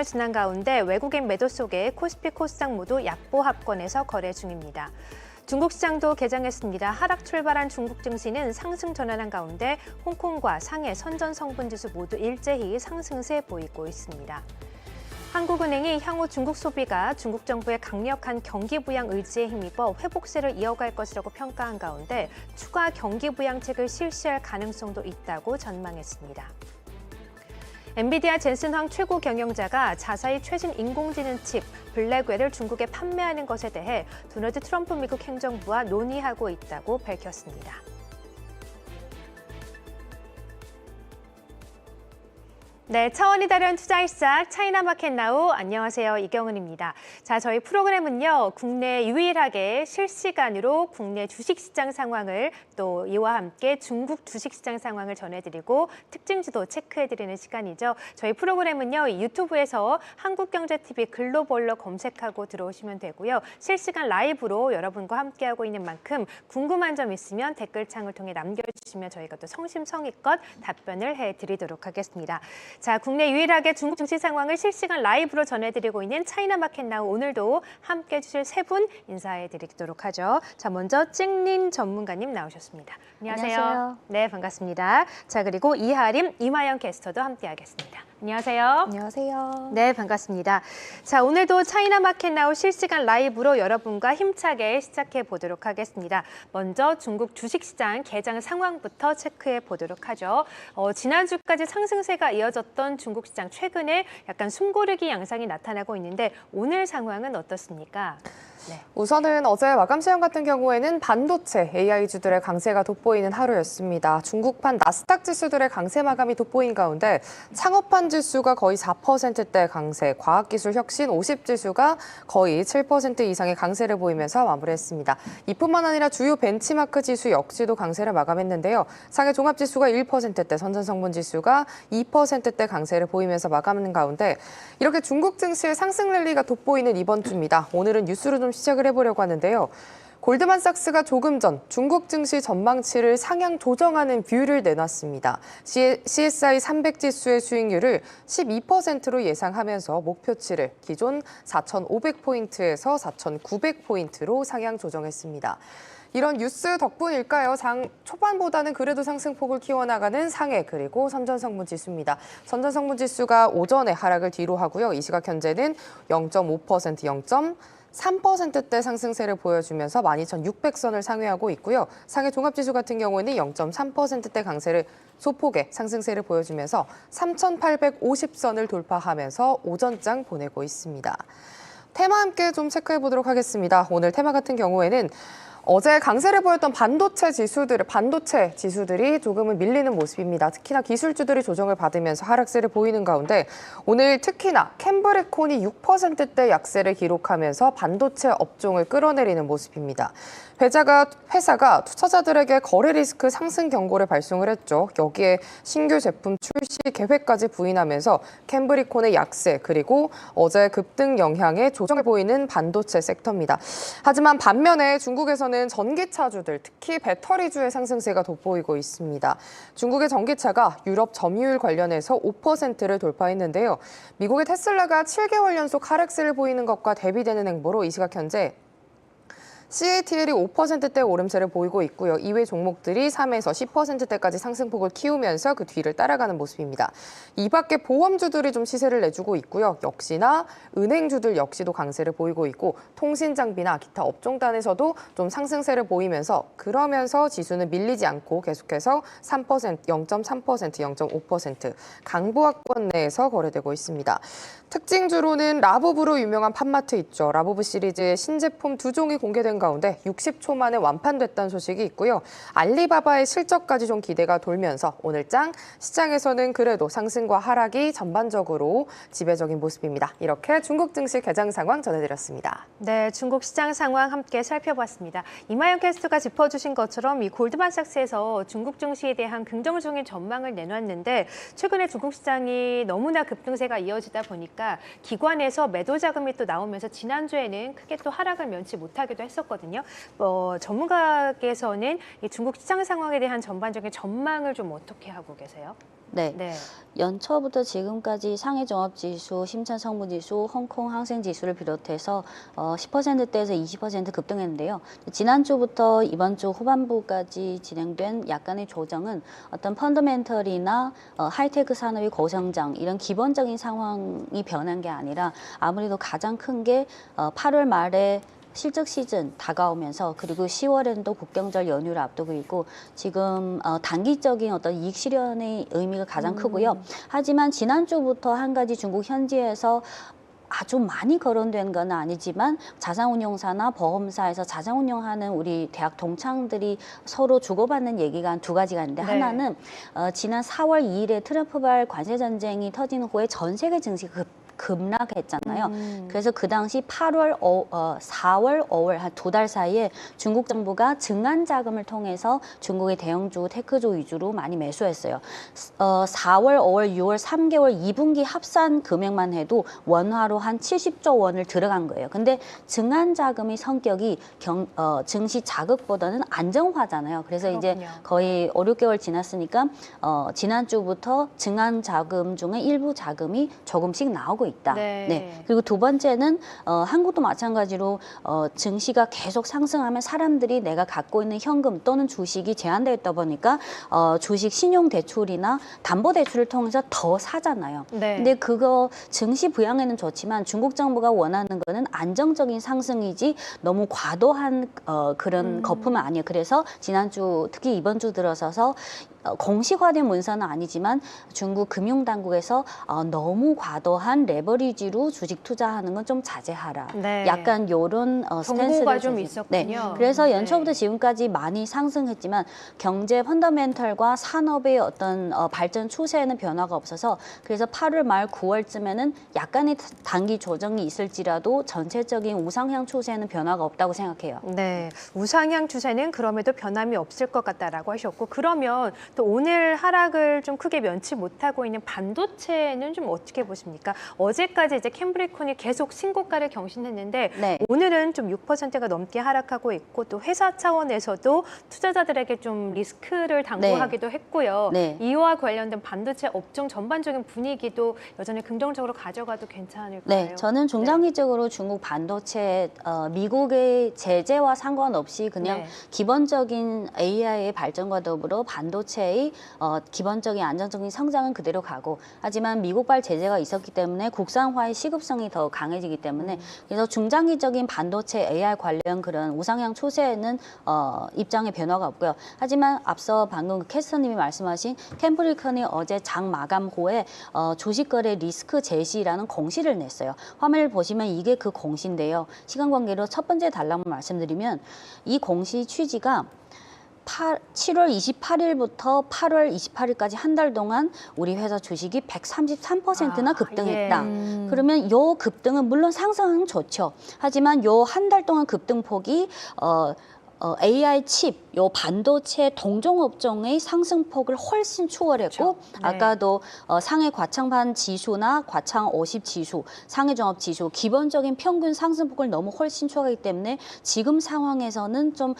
시간을 지난 가운데 외국인 매도 속에 코스피, 코스닥 모두 약보합권에서 거래 중입니다. 중국 시장도 개장했습니다. 하락 출발한 중국 증시는 상승 전환한 가운데 홍콩과 상해, 선전 성분지수 모두 일제히 상승세 보이고 있습니다. 한국은행이 향후 중국 소비가 중국 정부의 강력한 경기 부양 의지에 힘입어 회복세를 이어갈 것이라고 평가한 가운데 추가 경기 부양책을 실시할 가능성도 있다고 전망했습니다. 엔비디아 젠슨 황 최고 경영자가 자사의 최신 인공지능 칩 블랙웰을 중국에 판매하는 것에 대해 도널드 트럼프 미국 행정부와 논의하고 있다고 밝혔습니다. 네, 차원이 다른 투자 일삭 차이나마켓나우 안녕하세요. 이경은입니다. 자, 저희 프로그램은요. 국내 유일하게 실시간으로 국내 주식시장 상황을 또 이와 함께 중국 주식시장 상황을 전해드리고 특징주도 체크해드리는 시간이죠. 저희 프로그램은요. 유튜브에서 한국경제TV 글로벌로 검색하고 들어오시면 되고요. 실시간 라이브로 여러분과 함께하고 있는 만큼 궁금한 점 있으면 댓글창을 통해 남겨주시면 저희가 또 성심성의껏 답변을 해드리도록 하겠습니다. 자, 국내 유일하게 중국 증시 상황을 실시간 라이브로 전해드리고 있는 차이나마켓나우 오늘도 함께 해주실 세 분 인사해드리도록 하죠. 자, 먼저 찡린 전문가님 나오셨습니다. 안녕하세요. 안녕하세요. 네, 반갑습니다. 자, 그리고 이하림, 이마영 캐스터도 함께하겠습니다. 안녕하세요. 안녕하세요. 네, 반갑습니다. 자, 오늘도 차이나마켓나우 실시간 라이브로 여러분과 힘차게 시작해 보도록 하겠습니다. 먼저 중국 주식시장 개장 상황부터 체크해 보도록 하죠. 지난주까지 상승세가 이어졌던 중국 시장 최근에 약간 숨고르기 양상이 나타나고 있는데 오늘 상황은 어떻습니까? 네. 우선은 어제 마감 시황 같은 경우에는 반도체, AI주들의 강세가 돋보이는 하루였습니다. 중국판 나스닥 지수들의 강세 마감이 돋보인 가운데 창업판 지수가 거의 4%대 강세, 과학기술 혁신 50지수가 거의 7% 이상의 강세를 보이면서 마무리했습니다. 이뿐만 아니라 주요 벤치마크 지수 역시도 강세를 마감했는데요. 상해 종합지수가 1%대, 선전성분지수가 2%대 강세를 보이면서 마감하는 가운데 이렇게 중국 증시의 상승 랠리가 돋보이는 이번 주입니다. 오늘은 뉴스로 좀 시작을 해보려고 하는데요. 골드만삭스가 조금 전 중국 증시 전망치를 상향 조정하는 뷰를 내놨습니다. CSI 300 지수의 수익률을 12%로 예상하면서 목표치를 기존 4,500포인트에서 4,900포인트로 상향 조정했습니다. 이런 뉴스 덕분일까요? 장 초반보다는 그래도 상승폭을 키워나가는 상해 그리고 선전성분지수입니다. 선전성분지수가 오전에 하락을 뒤로 하고요. 이 시각 현재는 0.5%, 0.3%대 상승세를 보여주면서 12,600선을 상회하고 있고요. 상해 종합지수 같은 경우에는 0.3%대 강세를 소폭의 상승세를 보여주면서 3,850선을 돌파하면서 오전장 보내고 있습니다. 테마 함께 좀 체크해 보도록 하겠습니다. 오늘 테마 같은 경우에는 어제 강세를 보였던 반도체 지수들이 조금은 밀리는 모습입니다. 특히나 기술주들이 조정을 받으면서 하락세를 보이는 가운데 오늘 특히나 캠브리콘이 6%대 약세를 기록하면서 반도체 업종을 끌어내리는 모습입니다. 회사가 투자자들에게 거래 리스크 상승 경고를 발송을 했죠. 여기에 신규 제품 출시 계획까지 부인하면서 캠브리콘의 약세 그리고 어제 급등 영향에 조정을 보이는 반도체 섹터입니다. 하지만 반면에 중국에서는 전기차주들, 특히 배터리주의 상승세가 돋보이고 있습니다. 중국의 전기차가 유럽 점유율 관련해서 5%를 돌파했는데요. 미국의 테슬라가 7개월 연속 하락세를 보이는 것과 대비되는 행보로 이 시각 현재 CATL이 5%대 오름세를 보이고 있고요. 이외 종목들이 3에서 10%대까지 상승폭을 키우면서 그 뒤를 따라가는 모습입니다. 이 밖에 보험주들이 좀 시세를 내주고 있고요. 역시나 은행주들 역시도 강세를 보이고 있고 통신장비나 기타 업종단에서도 좀 상승세를 보이면서 그러면서 지수는 밀리지 않고 계속해서 3%, 0.3%, 0.5% 강보합권 내에서 거래되고 있습니다. 특징주로는 라보브로 유명한 팜마트 있죠. 라보브 시리즈의 신제품 2종이 공개된 가운데 60초 만에 완판됐다는 소식이 있고요. 알리바바의 실적까지 좀 기대가 돌면서 오늘장 시장에서는 그래도 상승과 하락이 전반적으로 지배적인 모습입니다. 이렇게 중국 증시 개장 상황 전해드렸습니다. 네, 중국 시장 상황 함께 살펴봤습니다. 이마영 캐스터가 짚어주신 것처럼 이 골드만삭스에서 중국 증시에 대한 긍정적인 전망을 내놨는데 최근에 중국 시장이 너무나 급등세가 이어지다 보니까 기관에서 매도 자금이 또 나오면서 지난주에는 크게 또 하락을 면치 못하기도 했었거든요. 전문가께서는 이 중국 시장 상황에 대한 전반적인 전망을 좀 어떻게 하고 계세요? 네. 네. 연초부터 지금까지 상해 종합지수, 심천 성분지수, 홍콩 항생지수를 비롯해서 10%대에서 20% 급등했는데요. 지난주부터 이번 주 후반부까지 진행된 약간의 조정은 어떤 펀더멘털이나 하이테크 산업의 고성장 이런 기본적인 상황이 변한 게 아니라 아무래도 가장 큰 게 8월 말에 실적 시즌 다가오면서 그리고 10월에는 또 국경절 연휴를 앞두고 있고 지금 단기적인 어떤 이익 실현의 의미가 가장 크고요. 하지만 지난주부터 한 가지 중국 현지에서 아주 많이 거론된 건 아니지만 자산운용사나 보험사에서 자산운용하는 우리 대학 동창들이 서로 주고받는 얘기가 한 두 가지가 있는데 네. 하나는 지난 4월 2일에 트럼프발 관세 전쟁이 터진 후에 전 세계 증시가 급락했잖아요. 그래서 그 당시 4월, 5월 한 두 달 사이에 중국 정부가 증안 자금을 통해서 중국의 대형주, 테크주 위주로 많이 매수했어요. 4월, 5월, 6월 3개월 2분기 합산 금액만 해도 원화로 한 70조 원을 들어간 거예요. 근데 증안 자금의 성격이 증시 자극보다는 안정화잖아요. 그래서 이제 그렇군요. 거의 5, 6개월 지났으니까 지난주부터 증안 자금 중에 일부 자금이 조금씩 나오고 있다. 네. 그리고 두 번째는 한국도 마찬가지로 증시가 계속 상승하면 사람들이 내가 갖고 있는 현금 또는 주식이 제한되었다 보니까 주식 신용 대출이나 담보 대출을 통해서 더 사잖아요. 네. 근데 그거 증시 부양에는 좋지만 중국 정부가 원하는 거는 안정적인 상승이지 너무 과도한 그런 거품은 아니에요. 그래서 지난주 특히 이번 주 들어서서 공식화된 문서는 아니지만 중국 금융당국에서 너무 과도한 레버리지로 주식 투자하는 건 좀 자제하라. 네. 약간 요런 스탠스를 정보가 좀 네. 있었군요. 그래서 연초부터 네. 지금까지 많이 상승했지만 경제 펀더멘털과 산업의 어떤 발전 추세에는 변화가 없어서 그래서 8월 말 9월쯤에는 약간의 단기 조정이 있을지라도 전체적인 우상향 추세에는 변화가 없다고 생각해요. 네, 우상향 추세는 그럼에도 변함이 없을 것 같다라고 하셨고 그러면 또 오늘 하락을 좀 크게 면치 못하고 있는 반도체는 좀 어떻게 보십니까? 어제까지 이제 캠브리콘이 계속 신고가를 경신했는데 네. 오늘은 좀 6%가 넘게 하락하고 있고 또 회사 차원에서도 투자자들에게 좀 리스크를 당부하기도 했고요. 네. 이와 관련된 반도체 업종 전반적인 분위기도 여전히 긍정적으로 가져가도 괜찮을까요? 네, 저는 중장기적으로 중국 반도체 미국의 제재와 상관없이 그냥 네. 기본적인 AI의 발전과 더불어 반도체의 기본적인 안정적인 성장은 그대로 가고 하지만 미국발 제재가 있었기 때문에 국산화의 시급성이 더 강해지기 때문에 그래서 중장기적인 반도체 AI 관련 그런 우상향 추세에는 입장의 변화가 없고요. 하지만 앞서 방금 캐스터님이 말씀하신 캠브리콘이 어제 장 마감 후에 주식거래 리스크 제시라는 공시를 냈어요. 화면을 보시면 이게 그 공시인데요. 시간 관계로 첫 번째 단락만 말씀드리면 이 공시 취지가 7월 28일부터 8월 28일까지 한 달 동안 우리 회사 주식이 133%나 급등했다. 그러면 요 급등은 물론 상승은 좋죠. 하지만 요 한 달 동안 급등폭이 AI 칩, 요 반도체 동종업종의 상승폭을 훨씬 추월했고 그렇죠. 네. 아까도 상해 과창반 지수나 과창 50 지수, 상해 종합 지수 기본적인 평균 상승폭을 너무 훨씬 추월하기 때문에 지금 상황에서는 좀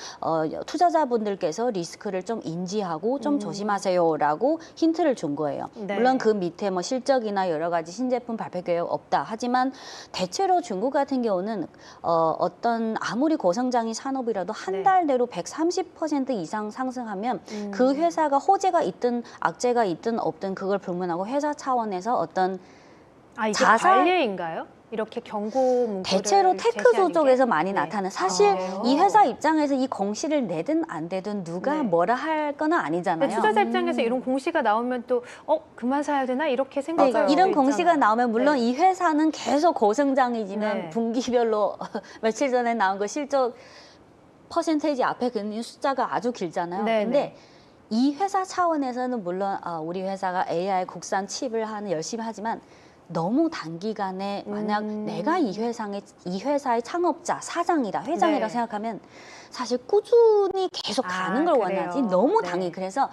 투자자분들께서 리스크를 좀 인지하고 좀 조심하세요라고 힌트를 준 거예요. 네. 물론 그 밑에 뭐 실적이나 여러 가지 신제품 발표 계획 없다. 하지만 대체로 중국 같은 경우는 어떤 아무리 고성장인 산업이라도 한 달 내로 130% 이상 상승하면 그 회사가 호재가 있든 악재가 있든 없든 그걸 불문하고 회사 차원에서 어떤 이게 자사- 관례인가요? 이렇게 경고 문구를 대체로 테크조 제시하는 쪽에서 게? 많이 네. 나타나는 사실 그래요? 이 회사 입장에서 이 공시를 내든 안 내든 누가 네. 뭐라 할 건 아니잖아요. 근데 투자자 입장에서 이런 공시가 나오면 또 그만 사야 되나 이렇게 생각할 네, 수도 이런 있잖아요. 공시가 나오면 물론 네. 이 회사는 계속 고성장이지만 네. 분기별로 며칠 전에 나온 거 실적 퍼센테이지 앞에 그는 숫자가 아주 길잖아요. 네, 근데 네. 이 회사 차원에서는 물론 우리 회사가 AI 국산 칩을 하는 열심히 하지만 너무 단기간에 만약 내가 이 회사의 창업자, 사장이다, 회장이라 네. 생각하면 사실 꾸준히 계속 가는 걸 그래요. 원하지 너무 네. 단기. 그래서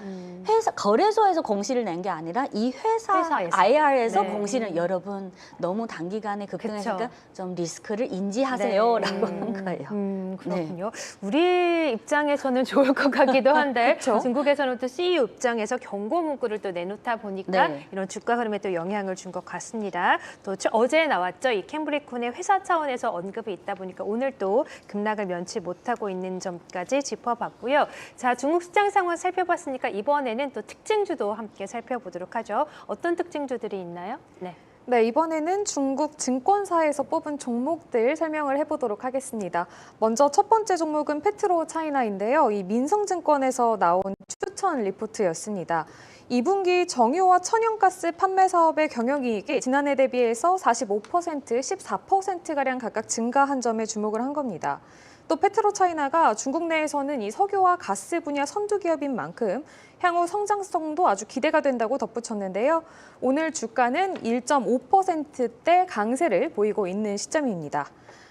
회사 거래소에서 공시를 낸 게 아니라 이 회사에서. IR에서 네. 공시를 여러분 너무 단기간에 급등했으니까 그쵸. 좀 리스크를 인지하세요라고 네. 한 거예요. 그렇군요. 우리 입장에서는 좋을 것 같기도 한데 중국에서는 또 CEO 입장에서 경고 문구를 또 내놓다 보니까 네. 이런 주가 흐름에 또 영향을 준 것 같습니다. 또 어제 나왔죠. 이 캠브리콘의 회사 차원에서 언급이 있다 보니까 오늘 또 급락을 면치 못하고 있는 점까지 짚어봤고요. 자, 중국 시장 상황 살펴봤으니까 이번에는 또 특징주도 함께 살펴보도록 하죠. 어떤 특징주들이 있나요? 네. 네, 이번에는 중국 증권사에서 뽑은 종목들 설명을 해보도록 하겠습니다. 먼저 첫 번째 종목은 페트로 차이나인데요. 이 민성증권에서 나온 추천 리포트였습니다. 2분기 정유와 천연가스 판매 사업의 경영이익이 지난해 대비해서 45%, 14%가량 각각 증가한 점에 주목을 한 겁니다. 또 페트로차이나가 중국 내에서는 이 석유와 가스 분야 선두 기업인 만큼 향후 성장성도 아주 기대가 된다고 덧붙였는데요. 오늘 주가는 1.5%대 강세를 보이고 있는 시점입니다.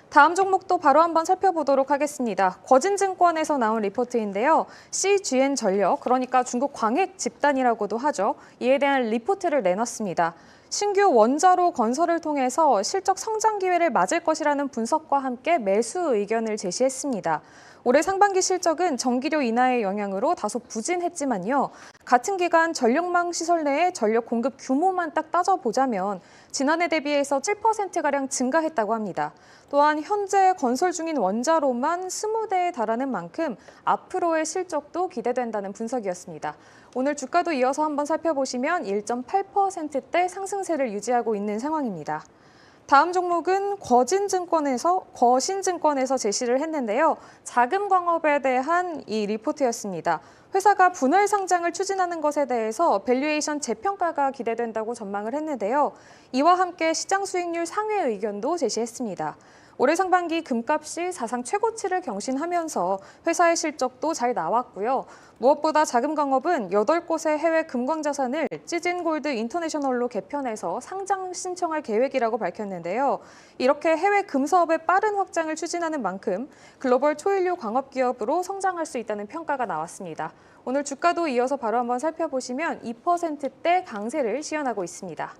다음 종목도 바로 한번 살펴보도록 하겠습니다. 거진증권에서 나온 리포트인데요. CGN전력, 그러니까 중국 광핵 집단이라고도 하죠. 이에 대한 리포트를 내놨습니다. 신규 원자로 건설을 통해서 실적 성장 기회를 맞을 것이라는 분석과 함께 매수 의견을 제시했습니다. 올해 상반기 실적은 전기료 인하의 영향으로 다소 부진했지만요. 같은 기간 전력망 시설 내의 전력 공급 규모만 딱 따져보자면 지난해 대비해서 7%가량 증가했다고 합니다. 또한 현재 건설 중인 원자로만 20대에 달하는 만큼 앞으로의 실적도 기대된다는 분석이었습니다. 오늘 주가도 이어서 한번 살펴보시면 1.8%대 상승세를 유지하고 있는 상황입니다. 다음 종목은 거신증권에서 제시를 했는데요. 자금 광업에 대한 이 리포트였습니다. 회사가 분할 상장을 추진하는 것에 대해서 밸류에이션 재평가가 기대된다고 전망을 했는데요. 이와 함께 시장 수익률 상회 의견도 제시했습니다. 올해 상반기 금값이 사상 최고치를 경신하면서 회사의 실적도 잘 나왔고요. 무엇보다 자금 광업은 8곳의 해외 금광자산을 찌진골드 인터내셔널로 개편해서 상장 신청할 계획이라고 밝혔는데요. 이렇게 해외 금사업의 빠른 확장을 추진하는 만큼 글로벌 초일류 광업 기업으로 성장할 수 있다는 평가가 나왔습니다. 오늘 주가도 이어서 바로 한번 살펴보시면 2%대 강세를 시현하고 있습니다.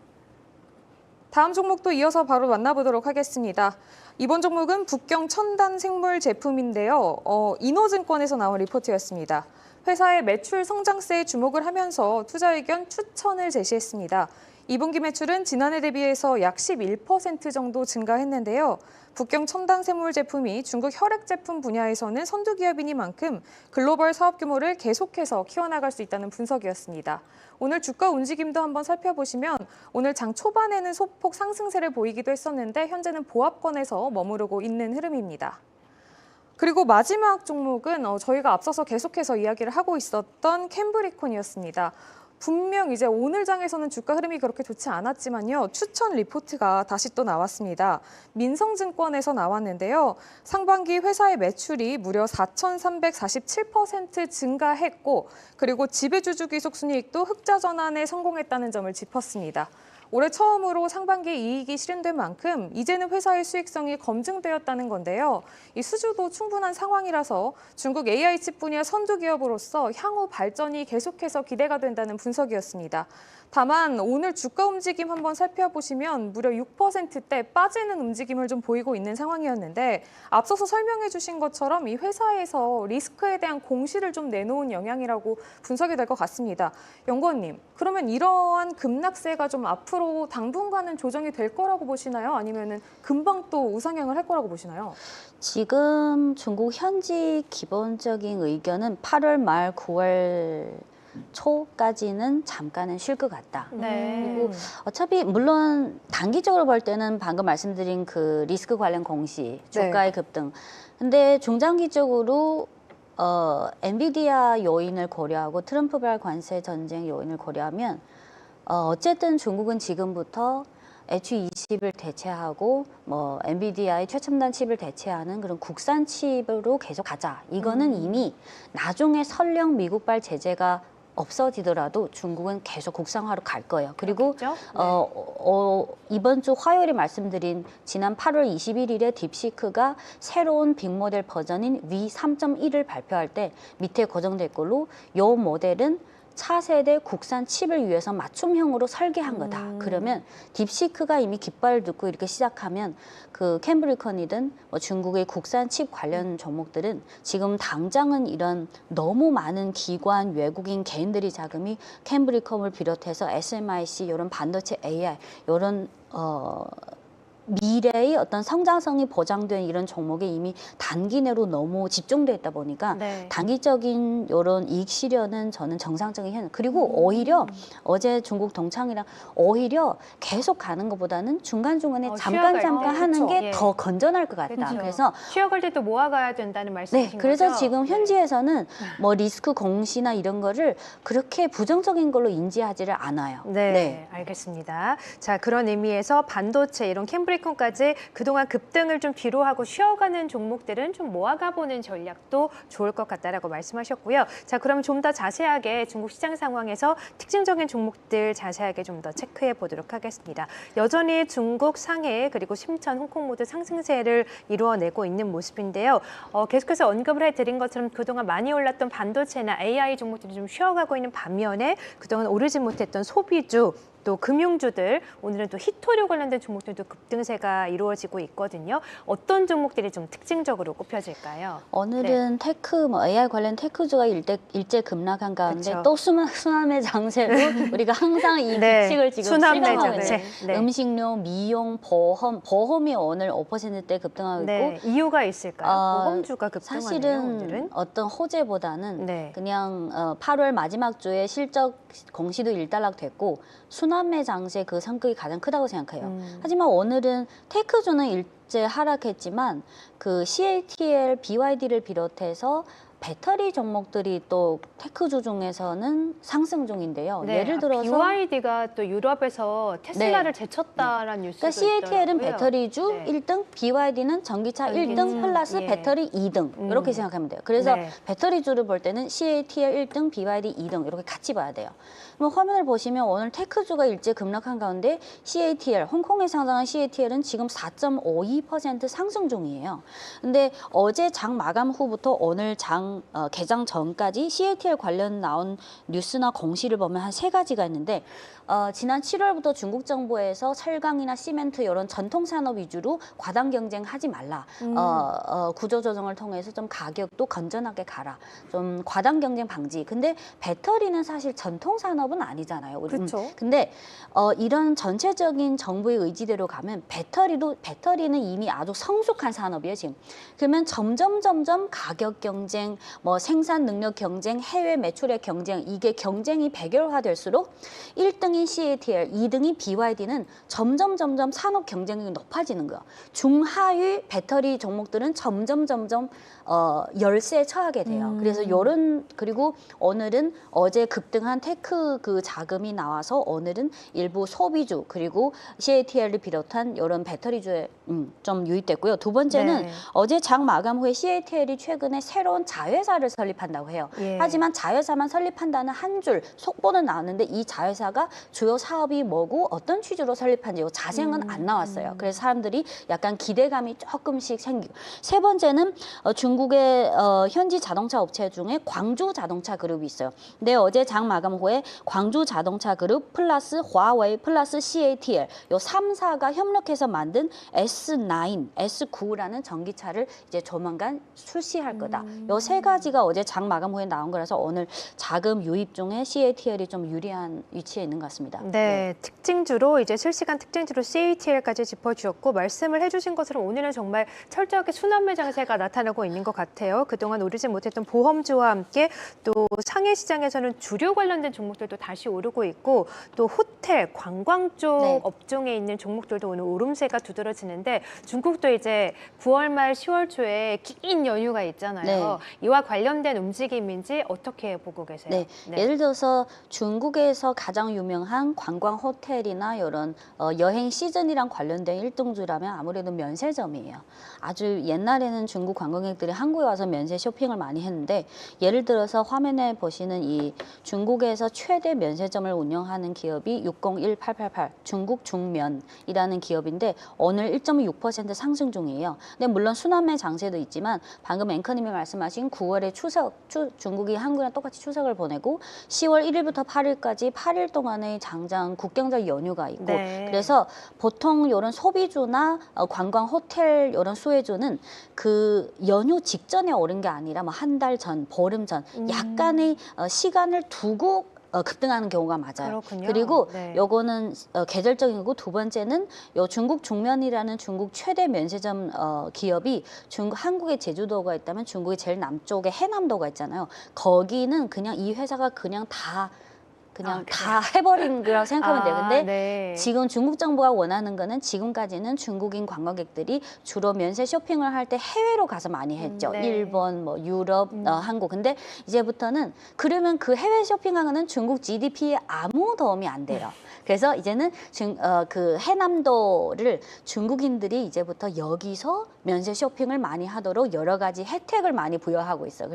다음 종목도 이어서 바로 만나보도록 하겠습니다. 이번 종목은 북경 첨단 생물 제품인데요. 인호증권에서 나온 리포트였습니다. 회사의 매출 성장세에 주목을 하면서 투자 의견 추천을 제시했습니다. 2분기 매출은 지난해 대비해서 약 11% 정도 증가했는데요. 북경 첨단 생물 제품이 중국 혈액 제품 분야에서는 선두 기업이니만큼 글로벌 사업 규모를 계속해서 키워나갈 수 있다는 분석이었습니다. 오늘 주가 움직임도 한번 살펴보시면 오늘 장 초반에는 소폭 상승세를 보이기도 했었는데 현재는 보합권에서 머무르고 있는 흐름입니다. 그리고 마지막 종목은 저희가 앞서서 계속해서 이야기를 하고 있었던 캠브리콘이었습니다. 분명 이제 오늘 장에서는 주가 흐름이 그렇게 좋지 않았지만요. 추천 리포트가 다시 또 나왔습니다. 민성증권에서 나왔는데요. 상반기 회사의 매출이 무려 4,347% 증가했고 그리고 지배주주귀속 순이익도 흑자 전환에 성공했다는 점을 짚었습니다. 올해 처음으로 상반기 이익이 실현된 만큼 이제는 회사의 수익성이 검증되었다는 건데요. 이 수주도 충분한 상황이라서 중국 AI 칩 분야 선두 기업으로서 향후 발전이 계속해서 기대가 된다는 분석이었습니다. 다만 오늘 주가 움직임 한번 살펴보시면 무려 6%대 빠지는 움직임을 좀 보이고 있는 상황이었는데 앞서서 설명해 주신 것처럼 이 회사에서 리스크에 대한 공시를 좀 내놓은 영향이라고 분석이 될 것 같습니다. 연구원님, 그러면 이러한 급락세가 좀 앞으로 당분간은 조정이 될 거라고 보시나요? 아니면은 금방 또 우상향을 할 거라고 보시나요? 지금 중국 현지 기본적인 의견은 8월 말 9월 초까지는 잠깐은 쉴 것 같다. 네. 그리고 어차피 물론 단기적으로 볼 때는 방금 말씀드린 그 리스크 관련 공시, 주가의 급등. 근데 중장기적으로 엔비디아 요인을 고려하고 트럼프발 관세 전쟁 요인을 고려하면 어쨌든 중국은 지금부터 H20을 대체하고 뭐 엔비디아의 최첨단 칩을 대체하는 그런 국산 칩으로 계속 가자. 이거는 이미 나중에 설령 미국발 제재가 없어지더라도 중국은 계속 국산화로 갈 거예요. 그리고 그렇겠죠? 이번 주 화요일에 말씀드린 지난 8월 21일에 딥시크가 새로운 빅모델 버전인 V3.1을 발표할 때 밑에 고정될 걸로 이 모델은 차세대 국산 칩을 위해서 맞춤형으로 설계한 거다. 그러면 딥시크가 이미 깃발을 듣고 이렇게 시작하면 그 캠브리컨이든 뭐 중국의 국산 칩 관련 종목들은 지금 당장은 이런 너무 많은 기관, 외국인 개인들이 자금이 캠브리컨을 비롯해서 SMIC 이런 반도체 AI 이런 미래의 어떤 성장성이 보장된 이런 종목에 이미 단기 내로 너무 집중돼 있다 보니까 네. 단기적인 이런 이익 실현은 저는 정상적인 현상. 그리고 오히려 어제 중국 동창이랑 오히려 계속 가는 것보다는 중간중간에 잠깐 쉬어갈 때. 하는 게 그쵸. 더 건전할 것 같다. 그렇죠. 그래서 쉬어갈 때 또 모아가야 된다는 말씀이신 네, 거죠? 그래서 지금 네. 현지에서는 뭐 리스크 공시나 이런 거를 그렇게 부정적인 걸로 인지하지를 않아요. 네, 알겠습니다. 자, 그런 의미에서 반도체 이런 캠브리콘까지 그동안 급등을 좀 뒤로하고 쉬어가는 종목들은 좀 모아가 보는 전략도 좋을 것 같다라고 말씀하셨고요. 자, 그럼 좀 더 자세하게 중국 시장 상황에서 특징적인 종목들 자세하게 좀 더 체크해 보도록 하겠습니다. 여전히 중국, 상해 그리고 심천, 홍콩 모두 상승세를 이루어내고 있는 모습인데요. 계속해서 언급을 해드린 것처럼 그동안 많이 올랐던 반도체나 AI 종목들이 좀 쉬어가고 있는 반면에 그동안 오르지 못했던 소비주 또 금융주들, 오늘은 또 히토류 관련된 종목들도 급등세가 이루어지고 있거든요. 어떤 종목들이 좀 특징적으로 꼽혀질까요? 오늘은 테크, 뭐 AI 관련 테크주가 일제 급락한 가운데 그쵸. 또 순환의 장세로 우리가 항상 이 네, 규칙을 지금 순환의 실감하고 장세. 있는 네. 음식료, 미용, 보험이 오늘 5%대 급등하고 있고 네, 이유가 있을까요? 보험주가 급등하네요, 사실은 오늘은. 어떤 호재보다는 네. 그냥 8월 마지막 주에 실적 공시도 일단락됐고 순환매 장세 그 성격이 가장 크다고 생각해요. 하지만 오늘은 테크주는 일제 하락했지만 그 CATL, BYD를 비롯해서 배터리 종목들이 또 테크주 중에서는 상승 중인데요. 네, 예를 들어서 BYD가 또 유럽에서 테슬라를 제쳤다라는 뉴스도 그러니까 CATL은 있더라고요. 배터리주 네. 1등, BYD는 전기차 전기차, 1등 플러스 예. 배터리 2등 이렇게 생각하면 돼요. 그래서 네. 배터리주를 볼 때는 CATL 1등, BYD 2등 이렇게 같이 봐야 돼요. 그럼 화면을 보시면 오늘 테크주가 일제 급락한 가운데 CATL, 홍콩에 상장한 CATL은 지금 4.52% 상승 중이에요. 근데 어제 장 마감 후부터 오늘 개장 전까지 CATL 관련 나온 뉴스나 공시를 보면 한 3가지가 있는데 지난 7월부터 중국 정부에서 철강이나 시멘트 이런 전통 산업 위주로 과당 경쟁하지 말라. 구조 조정을 통해서 좀 가격도 건전하게 가라. 좀 과당 경쟁 방지. 근데 배터리는 사실 전통 산업은 아니잖아요. 그렇죠. 근데 이런 전체적인 정부의 의지대로 가면 배터리는 이미 아주 성숙한 산업이에요, 지금. 그러면 점점 가격 경쟁, 뭐 생산 능력 경쟁, 해외 매출액 경쟁, 이게 경쟁이 백열화될수록 1등인 CATL, 2등인 BYD는 점점 산업 경쟁력이 높아지는 거예요. 중하위 배터리 종목들은 점점 열세에 처하게 돼요. 그래서 그리고 오늘은 어제 급등한 테크 그 자금이 나와서 오늘은 일부 소비주 그리고 CATL을 비롯한 이런 배터리주에 좀 유입됐고요. 두 번째는 네. 어제 장 마감 후에 CATL이 최근에 새로운 자회사를 설립한다고 해요. 예. 하지만 자회사만 설립한다는 한 줄 속보는 나왔는데 이 자회사가 주요 사업이 뭐고 어떤 취지로 설립한지 자세는 안 나왔어요. 그래서 사람들이 약간 기대감이 조금씩 생기고. 세 번째는 중국의 현지 자동차 업체 중에 광주 자동차 그룹이 있어요. 근데 어제 장 마감 후에 광주 자동차 그룹 플러스 화웨이 플러스 CATL 요 3사가 협력해서 만든 S9, S9라는 전기차를 이제 조만간 출시할 거다. 요 3가지가 어제 장 마감 후에 나온 거라서 오늘 자금 유입 중에 CATL이 좀 유리한 위치에 있는 것 같습니다. 네, 특징주로 이제 실시간 특징주로 CATL까지 짚어주었고 말씀을 해주신 것처럼 오늘은 정말 철저하게 순환매 장세가 나타나고 있는 것 같아요. 그동안 오르지 못했던 보험주와 함께 또 상해 시장에서는 주류 관련된 종목들도 다시 오르고 있고 또 호텔, 관광 쪽 네. 업종에 있는 종목들도 오늘 오름세가 두드러지는데 중국도 이제 9월 말 10월 초에 긴 연휴가 있잖아요. 네. 이와 관련된 움직임인지 어떻게 보고 계세요? 네. 예를 들어서 중국에서 가장 유명한 관광 호텔이나 이런 여행 시즌이랑 관련된 일동주라면 아무래도 면세점이에요. 아주 옛날에는 중국 관광객들이 한국에 와서 면세 쇼핑을 많이 했는데 예를 들어서 화면에 보시는 이 중국에서 최대 면세점을 운영하는 기업이 601888 중국 중면이라는 기업인데 오늘 1.6% 상승 중이에요. 근데 물론 순환매 장세도 있지만 방금 앵커님이 말씀하신 9월에 중국이 한국이랑 똑같이 추석을 보내고 10월 1일부터 8일까지 8일 동안의 장장 국경적 연휴가 있고 네. 그래서 보통 이런 소비주나 관광 호텔 이런 수혜주는 그 연휴 직전에 오른 게 아니라 뭐 한 달 전, 보름 전 약간의 시간을 두고 급등하는 경우가 맞아요. 그렇군요. 그리고 네. 요거는 계절적인 거고 두 번째는 요 중국 중면이라는 중국 최대 면세점 기업이 한국에 제주도가 있다면 중국의 제일 남쪽에 해남도가 있잖아요. 거기는 그냥 이 회사가 그냥 다 해버린 거라고 생각하면 돼요. 근데 네. 지금 중국 정부가 원하는 거는 지금까지는 중국인 관광객들이 주로 면세 쇼핑을 할 때 해외로 가서 많이 했죠. 네. 일본, 뭐 유럽, 한국. 근데 이제부터는 그러면 그 해외 쇼핑하는 중국 GDP에 아무 도움이 안 돼요. 그래서 이제는 그 해남도를 중국인들이 이제부터 여기서 면세 쇼핑을 많이 하도록 여러 가지 혜택을 많이 부여하고 있어요.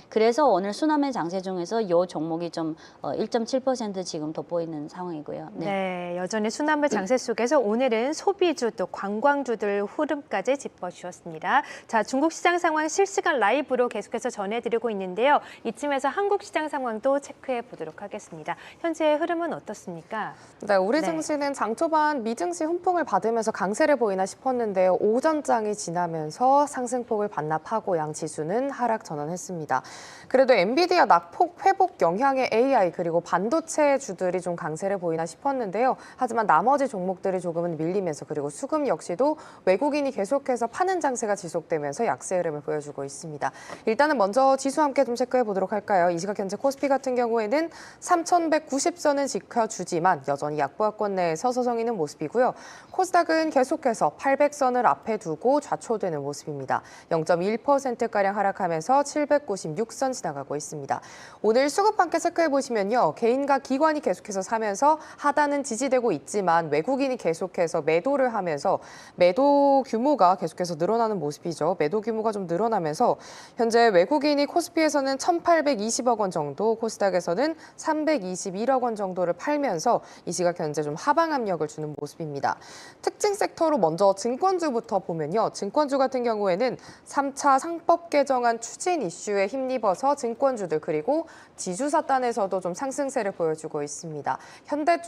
그래서 오늘 순환매 장세 중에서 이 종목이 좀 1.7% 지금 돋보이는 상황이고요. 네, 여전히 순환매 장세 속에서 오늘은 소비주 또 관광주들 흐름까지 짚어주셨습니다. 자, 중국 시장 상황 실시간 라이브로 계속해서 전해드리고 있는데요. 이쯤에서 한국 시장 상황도 체크해 보도록 하겠습니다. 현재 흐름은 어떻습니까? 네, 우리 증시는 장 초반 미증시 훈풍을 받으면서 강세를 보이나 싶었는데요. 오전장이 지나면서 상승폭을 반납하고 양 지수는 하락 전환했습니다. 그래도 엔비디아 낙폭 회복 영향의 AI 그리고 반도체 주들이 좀 강세를 보이나 싶었는데요. 하지만 나머지 종목들이 조금은 밀리면서 그리고 수급 역시도 외국인이 계속해서 파는 장세가 지속되면서 약세 흐름을 보여주고 있습니다. 일단은 먼저 지수 함께 좀 체크해 보도록 할까요? 이 시각 현재 코스피 같은 경우에는 3,190선은 지켜주지만 여전히 약보합권 내에서 서성이는 모습이고요. 코스닥은 계속해서 800선을 앞에 두고 좌초되는 모습입니다. 0.1%가량 하락하면서 796선 지나가고 있습니다. 오늘 수급 함께 체크해 보시면요. 개인과 기관이 계속해서 사면서 하단은 지지되고 있지만 외국인이 계속해서 매도를 하면서 매도 규모가 계속해서 늘어나는 모습이죠. 매도 규모가 좀 늘어나면서 현재 외국인이 코스피에서는 1,820억 원 정도, 코스닥에서는 321억 원 정도를 팔면서 이 시각 현재 좀 하방 압력을 주는 모습입니다. 특징 섹터로 먼저 증권주부터 보면요. 증권주 같은 경우에는 3차 상법 개정안 추진 이슈에 힘입어서 증권주들 그리고 지주사단에서도 좀 상승세를 보여주고 있습니다. 현대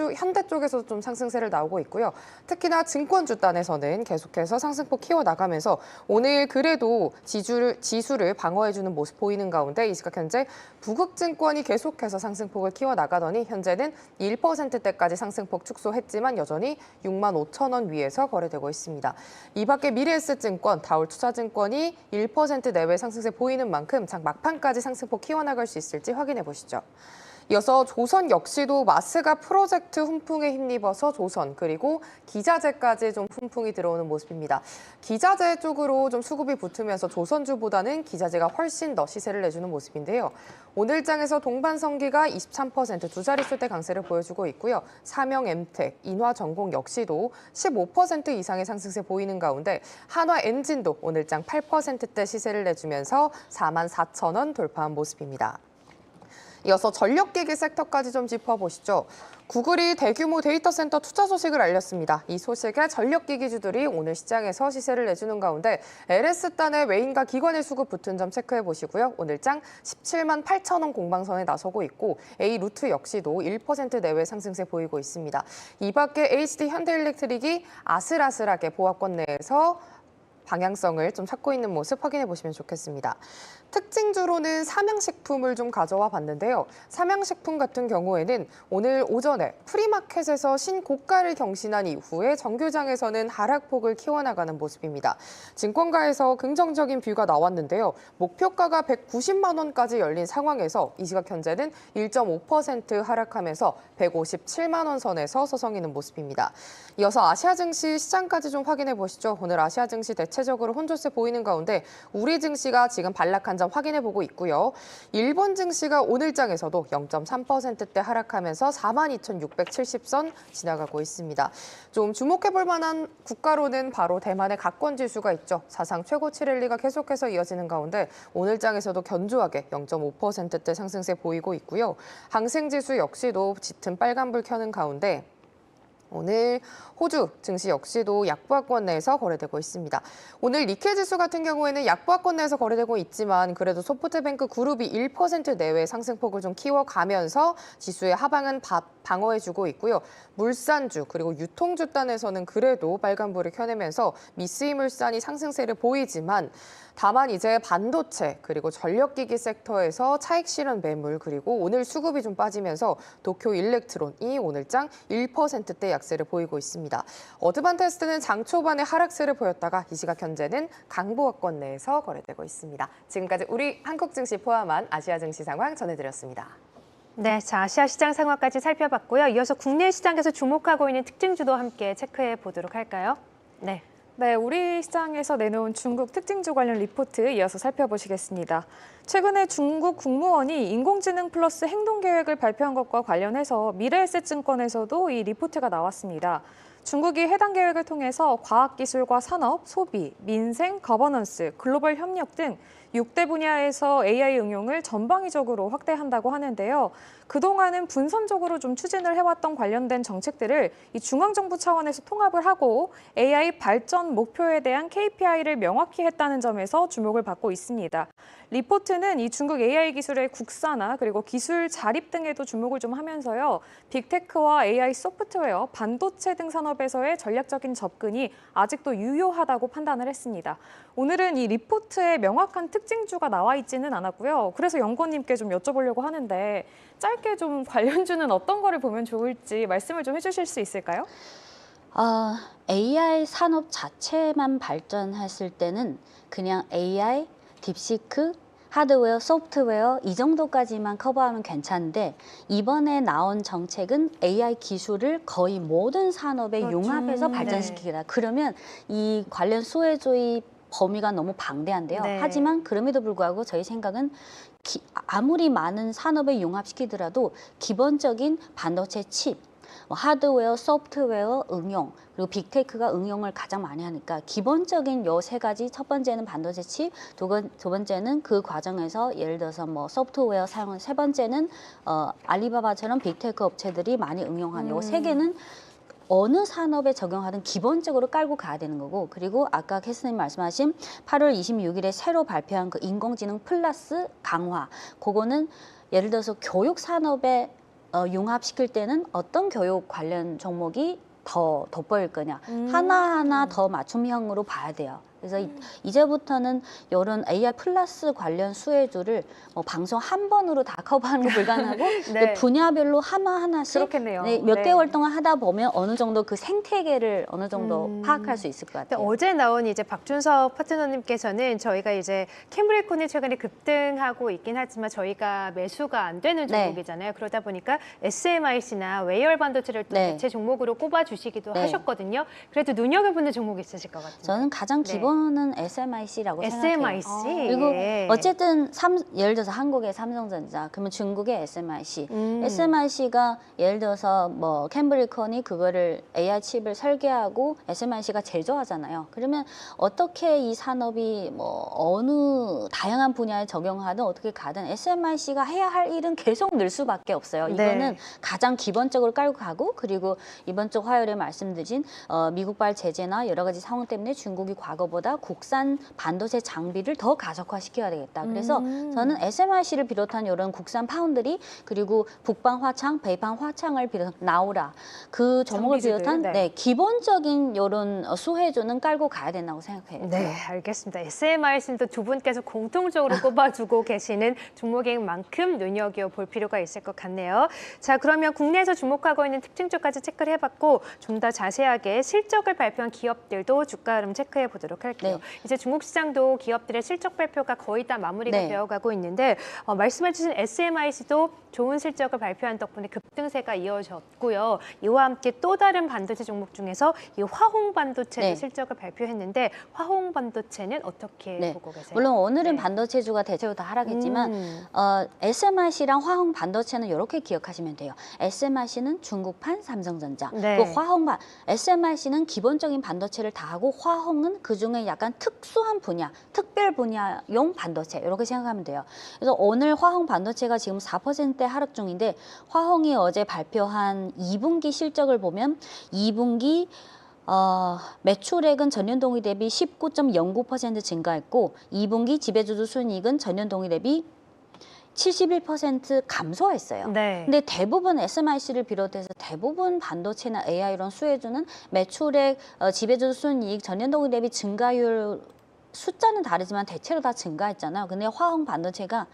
쪽에서도 좀 상승세를 나오고 있고요. 특히나 증권주단에서는 계속해서 상승폭 키워나가면서 오늘 그래도 지수를 방어해주는 모습 보이는 가운데 이 시각 현재 부국증권이 계속해서 상승폭을 키워나가더니 현재는 1%대까지 상승폭 축소했지만 여전히 65,000원 위에서 거래되고 있습니다. 이 밖에 미래에셋증권, 다올투자증권이 1% 내외 상승세 보이는 만큼 장 막판까지 상승폭 키워나갈 수 있을지 확인해 보시죠. 이어서 조선 역시도 마스가 프로젝트 훈풍에 힘입어서 조선 그리고 기자재까지 좀 훈풍이 들어오는 모습입니다. 기자재 쪽으로 좀 수급이 붙으면서 조선주보다는 기자재가 훨씬 더 시세를 내주는 모습인데요. 오늘 장에서 동반성기가 23% 두 자릿수대 강세를 보여주고 있고요. 사명 엠텍, 인화전공 역시도 15% 이상의 상승세 보이는 가운데 한화엔진도 오늘 장 8%대 시세를 내주면서 44,000원 돌파한 모습입니다. 이어서 전력기기 섹터까지 좀 짚어보시죠. 구글이 대규모 데이터 센터 투자 소식을 알렸습니다. 이 소식에 전력기기주들이 오늘 시장에서 시세를 내주는 가운데 LS단의 외인과 기관의 수급 붙은 점 체크해 보시고요. 오늘 장 17만 8천 원 공방선에 나서고 있고 A루트 역시도 1% 내외 상승세 보이고 있습니다. 이 밖에 HD 현대일렉트릭이 아슬아슬하게 보합권 내에서 방향성을 좀 찾고 있는 모습 확인해 보시면 좋겠습니다. 특징주로는 삼양식품을 좀 가져와 봤는데요. 삼양식품 같은 경우에는 오늘 오전에 프리마켓에서 신고가를 경신한 이후에 정규장에서는 하락폭을 키워나가는 모습입니다. 증권가에서 긍정적인 뷰가 나왔는데요. 목표가가 190만 원까지 열린 상황에서 이 시각 현재는 1.5% 하락하면서 157만 원 선에서 서성이는 모습입니다. 이어서 아시아 증시 시장까지 좀 확인해 보시죠. 오늘 아시아 증시 대체 자체적으로 혼조세 보이는 가운데 우리 증시가 지금 반락한 점 확인해 보고 있고요. 일본 증시가 오늘장에서도 0.3%대 하락하면서 42,670선 지나가고 있습니다. 좀 주목해 볼 만한 국가로는 바로 대만의 각권 지수가 있죠. 사상 최고치 랠리가 계속해서 이어지는 가운데 오늘장에서도 견조하게 0.5%대 상승세 보이고 있고요. 항생지수 역시도 짙은 빨간불 켜는 가운데 오늘 호주 증시 역시도 약보합권 내에서 거래되고 있습니다. 오늘 니케 지수 같은 경우에는 약보합권 내에서 거래되고 있지만 그래도 소프트뱅크 그룹이 1% 내외 상승폭을 좀 키워가면서 지수의 하방은 방어해주고 있고요. 물산주 그리고 유통주 단에서는 그래도 빨간불을 켜내면서 미쓰이물산이 상승세를 보이지만 다만 이제 반도체 그리고 전력기기 섹터에서 차익 실현 매물 그리고 오늘 수급이 좀 빠지면서 도쿄 일렉트론이 오늘장 1%대 약세를 보이고 있습니다. 어드반테스트는 장 초반에 하락세를 보였다가 이 시각 현재는 강보합권 내에서 거래되고 있습니다. 지금까지 우리 한국 증시 포함한 아시아 증시 상황 전해드렸습니다. 네, 자, 아시아 시장 상황까지 살펴봤고요. 이어서 국내 시장에서 주목하고 있는 특징주도 함께 체크해 보도록 할까요? 네. 네, 우리 시장에서 내놓은 중국 특징주 관련 리포트 이어서 살펴보시겠습니다. 최근에 중국 국무원이 인공지능 플러스 행동계획을 발표한 것과 관련해서 미래에셋증권에서도 이 리포트가 나왔습니다. 중국이 해당 계획을 통해서 과학기술과 산업, 소비, 민생, 거버넌스, 글로벌 협력 등 6대 분야에서 AI 응용을 전방위적으로 확대한다고 하는데요. 그동안은 분선적으로 좀 추진을 해왔던 관련된 정책들을 이 중앙정부 차원에서 통합을 하고 AI 발전 목표에 대한 KPI를 명확히 했다는 점에서 주목을 받고 있습니다. 리포트는 이 중국 AI 기술의 국산화 그리고 기술 자립 등에도 주목을 좀 하면서요. 빅테크와 AI 소프트웨어, 반도체 등 산업에서의 전략적인 접근이 아직도 유효하다고 판단을 했습니다. 오늘은 이 리포트에 명확한 특징주가 나와 있지는 않았고요. 그래서 연구원님께 좀 여쭤보려고 하는데 짧게 좀 관련주는 어떤 거를 보면 좋을지 말씀을 좀 해주실 수 있을까요? AI 산업 자체만 발전했을 때는 그냥 AI, 딥시크, 하드웨어, 소프트웨어 이 정도까지만 커버하면 괜찮은데 이번에 나온 정책은 AI 기술을 거의 모든 산업에 그렇죠. 융합해서 발전시키겠다. 그러면 이 관련 수혜주의 범위가 너무 방대한데요. 네. 하지만 그럼에도 불구하고 저희 생각은 아무리 많은 산업에 융합시키더라도 기본적인 반도체 칩, 하드웨어, 소프트웨어 응용, 그리고 빅테크가 응용을 가장 많이 하니까 기본적인 요 세 가지, 첫 번째는 반도체 칩, 두 번째는 그 과정에서 예를 들어서 뭐 소프트웨어 사용은, 세 번째는 알리바바처럼 빅테크 업체들이 많이 응용하는 요 세 개는 어느 산업에 적용하든 기본적으로 깔고 가야 되는 거고, 그리고 아까 캐스님 말씀하신 8월 26일에 새로 발표한 그 인공지능 플러스 강화, 그거는 예를 들어서 교육 산업에 융합시킬 때는 어떤 교육 관련 종목이 더 돋보일 거냐, 하나하나 더 맞춤형으로 봐야 돼요. 그래서 이제부터는 이런 AI 플러스 관련 수혜주를 방송 한 번으로 다 커버하는 거 불가능하고 네. 분야별로 하나하나씩 그렇겠네요. 몇 네. 개월 동안 하다 보면 어느 정도 그 생태계를 어느 정도 파악할 수 있을 것 근데 같아요. 어제 나온 이제 박준섭 파트너님께서는 저희가 이제 캠브리콘이 최근에 급등하고 있긴 하지만 저희가 매수가 안 되는 네. 종목이잖아요. 그러다 보니까 SMIC나 웨이얼 반도체를 또 네. 대체 종목으로 꼽아주시기도 네. 하셨거든요. 그래도 눈여겨보는 종목 있으실 것 같아요. 저는 가장 네. 기본은 SMIC라고 생각해요. SMIC. 그리고 예. 어쨌든 예를 들어서 한국의 삼성전자, 그러면 중국의 SMIC. SMIC가 예를 들어서 뭐 캠브리콘이 그거를 AI 칩을 설계하고 SMIC가 제조하잖아요. 그러면 어떻게 이 산업이 뭐 어느 다양한 분야에 적용하든 어떻게 가든 SMIC가 해야 할 일은 계속 늘 수밖에 없어요. 이거는 네. 가장 기본적으로 깔고 가고, 그리고 이번 주 화요일에 말씀드린 미국발 제재나 여러 가지 상황 때문에 중국이 과거보다 국산 반도체 장비를 더 가속화시켜야 되겠다. 그래서 저는 SMIC를 비롯한 이런 국산 파운드리, 그리고 북방 화창, 베이판 화창을 비롯한 나우라, 그 종목을 장비주들, 비롯한 네. 기본적인 이런 수혜주는 깔고 가야 된다고 생각해요. 네, 알겠습니다. SMIC도 두 분께서 공통적으로 꼽아주고 계시는 종목인 만큼 눈여겨볼 필요가 있을 것 같네요. 자, 그러면 국내에서 주목하고 있는 특징주까지 체크를 해봤고 좀 더 자세하게 실적을 발표한 기업들도 주가 흐름 체크해 보도록 할게요. 네. 이제 중국 시장도 기업들의 실적 발표가 거의 다 마무리가 네. 되어가고 있는데 말씀해 주신 SMIC도 좋은 실적을 발표한 덕분에 급등세가 이어졌고요. 이와 함께 또 다른 반도체 종목 중에서 이 화홍 반도체도 네. 실적을 발표했는데 화홍 반도체는 어떻게 네. 보고 계세요? 물론 오늘은 네. 반도체주가 대체로 다 하락했지만 SMIC랑 화홍 반도체는 이렇게 기억하시면 돼요. SMIC는 중국판 삼성전자, 네. 그 화홍반 SMIC는 기본적인 반도체를 다 하고 화홍은 그중에 약간 특수한 분야, 특별 분야용 반도체 이렇게 생각하면 돼요. 그래서 오늘 화홍 반도체가 지금 4%대 하락 중인데 화홍이 어제 발표한 2분기 실적을 보면 2분기 매출액은 전년 동기 대비 19.09% 증가했고 2분기 지배주주 순이익은 전년 동기 대비 71% 감소했어요. 네. 근데 대부분 SMIC를 비롯해서 대부분 반도체나 AI 이런 수혜주는 매출액, 지배주주 순이익 전년 동기 대비 증가율 숫자는 다르지만 대체로 다 증가했잖아요. 근데 화홍 반도체가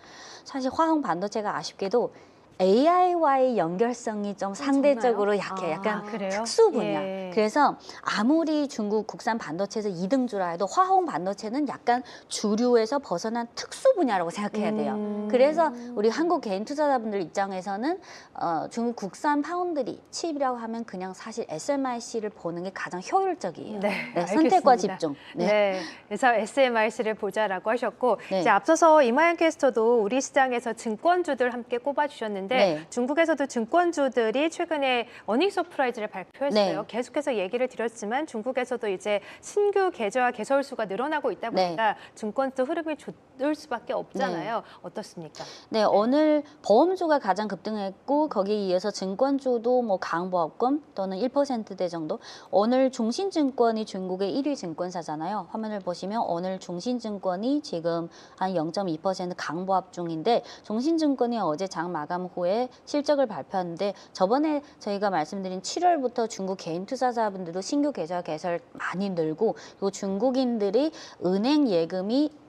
사실 화홍 반도체가 아쉽게도 AI와의 연결성이 좀 상대적으로 약해. 약간 그래요? 특수 분야. 예. 그래서 아무리 중국 국산 반도체에서 2등주라 해도 화홍 반도체는 약간 주류에서 벗어난 특수 분야라고 생각해야 돼요. 그래서 우리 한국 개인 투자자분들 입장에서는 중국 국산 파운드리 칩이라고 하면 그냥 사실 SMIC를 보는 게 가장 효율적이에요. 네, 선택과 알겠습니다. 집중. 네. 그래서 SMIC를 보자라고 하셨고 네. 이제 앞서서 이마연 캐스터도 우리 시장에서 증권주들 함께 꼽아주셨는데 네. 중국에서도 증권주들이 최근에 어닝 서프라이즈를 발표했어요. 네. 계속해서 얘기를 드렸지만 중국에서도 이제 신규 계좌 개설수가 늘어나고 있다 보니까 증권주 흐름이 좋을 수밖에 없잖아요. 어떻습니까? 네, 오늘 보험주가 가장 급등했고 거기에 이어서 증권주도 뭐 강보합권 또는 1%대 정도. 오늘 중신증권이 중국의 1위 증권사잖아요. 화면을 보시면 오늘 중신증권이 지금 한 0.2% 강보합 중인데 중신증권이 어제 장 마감 후에 실적을 발표하는데 저번에 저희가 말씀드린 7월부터 중국 개인 투자자분들도 신규 계좌 개설 많이 늘고 그리고 중국인들이 은행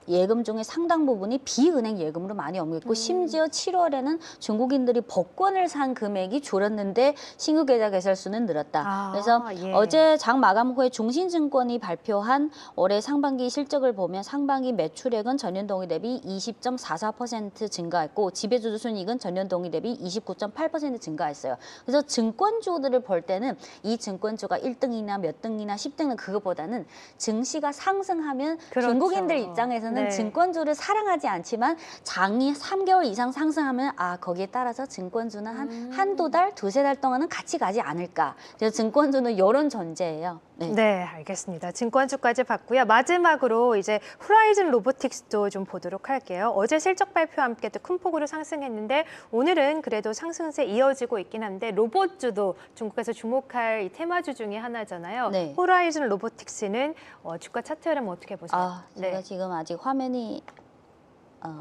예금 중에 상당 부분이 비은행 예금으로 많이 옮겼고 심지어 7월에는 중국인들이 복권을 산 금액이 줄었는데 신규 계좌 개설 수는 늘었다. 그래서 예. 어제 장 마감 후에 중신증권이 발표한 올해 상반기 실적을 보면 상반기 매출액은 전년 동기 대비 20.44% 증가했고 지배주주 순이익은 전년 동기 대비 29.8% 증가했어요. 그래서 증권주들을 볼 때는 이 증권주가 1등이나 몇 등이나 10등은 그거보다는 증시가 상승하면 그렇죠. 중국인들 입장에서는 네. 증권주를 사랑하지 않지만 장이 3개월 이상 상승하면 거기에 따라서 증권주는 한두 달, 두세 달 동안은 같이 가지 않을까. 그래서 증권주는 이런 존재예요. 네. 네, 알겠습니다. 증권주까지 봤고요. 마지막으로 이제 호라이즌 로보틱스도 좀 보도록 할게요. 어제 실적 발표와 함께 또 큰 폭으로 상승했는데 오늘은 그래도 상승세 이어지고 있긴 한데 로봇주도 중국에서 주목할 이 테마주 중에 하나잖아요. 네. 호라이즌 로보틱스는 주가 차트 흐름 어떻게 보세요? 제가 지금 아직 화면이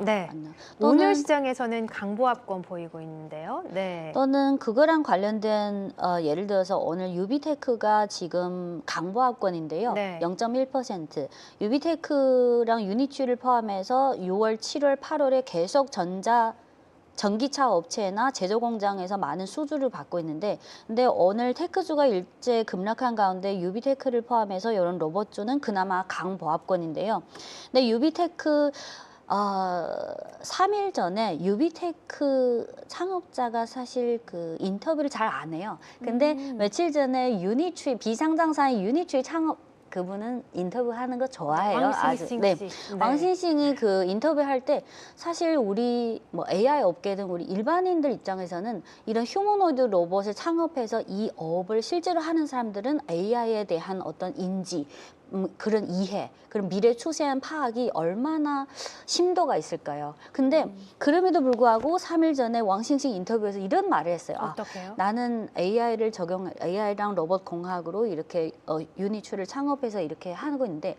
네. 안 나와요. 오늘 시장에서는 강보합권 보이고 있는데요. 네. 또는 그거랑 관련된 예를 들어서 오늘 유비테크가 지금 강보합권인데요. 네. 0.1%. 유비테크랑 유니치를 포함해서 6월, 7월, 8월에 계속 전기차 업체나 제조 공장에서 많은 수주를 받고 있는데 근데 오늘 테크주가 일제 급락한 가운데 유비테크를 포함해서 이런 로봇주는 그나마 강보합권인데요. 근데 유비테크 3일 전에 유비테크 창업자가 사실 그 인터뷰를 잘 안 해요. 근데 며칠 전에 유니추이 비상장사인 유니추이 창업 그분은 인터뷰하는 거 좋아해요. 왕신싱 네. 씨. 네. 왕신싱이 그 인터뷰할 때 사실 우리 뭐 AI 업계 등 우리 일반인들 입장에서는 이런 휴머노이드 로봇을 창업해서 이 업을 실제로 하는 사람들은 AI에 대한 어떤 인지 그런 이해, 그런 미래 추세한 파악이 얼마나 심도가 있을까요? 근데 그럼에도 불구하고 3일 전에 왕싱싱 인터뷰에서 이런 말을 했어요. 어떻게요? 나는 AI랑 로봇 공학으로 이렇게 유니추를 창업해서 이렇게 하고 있는데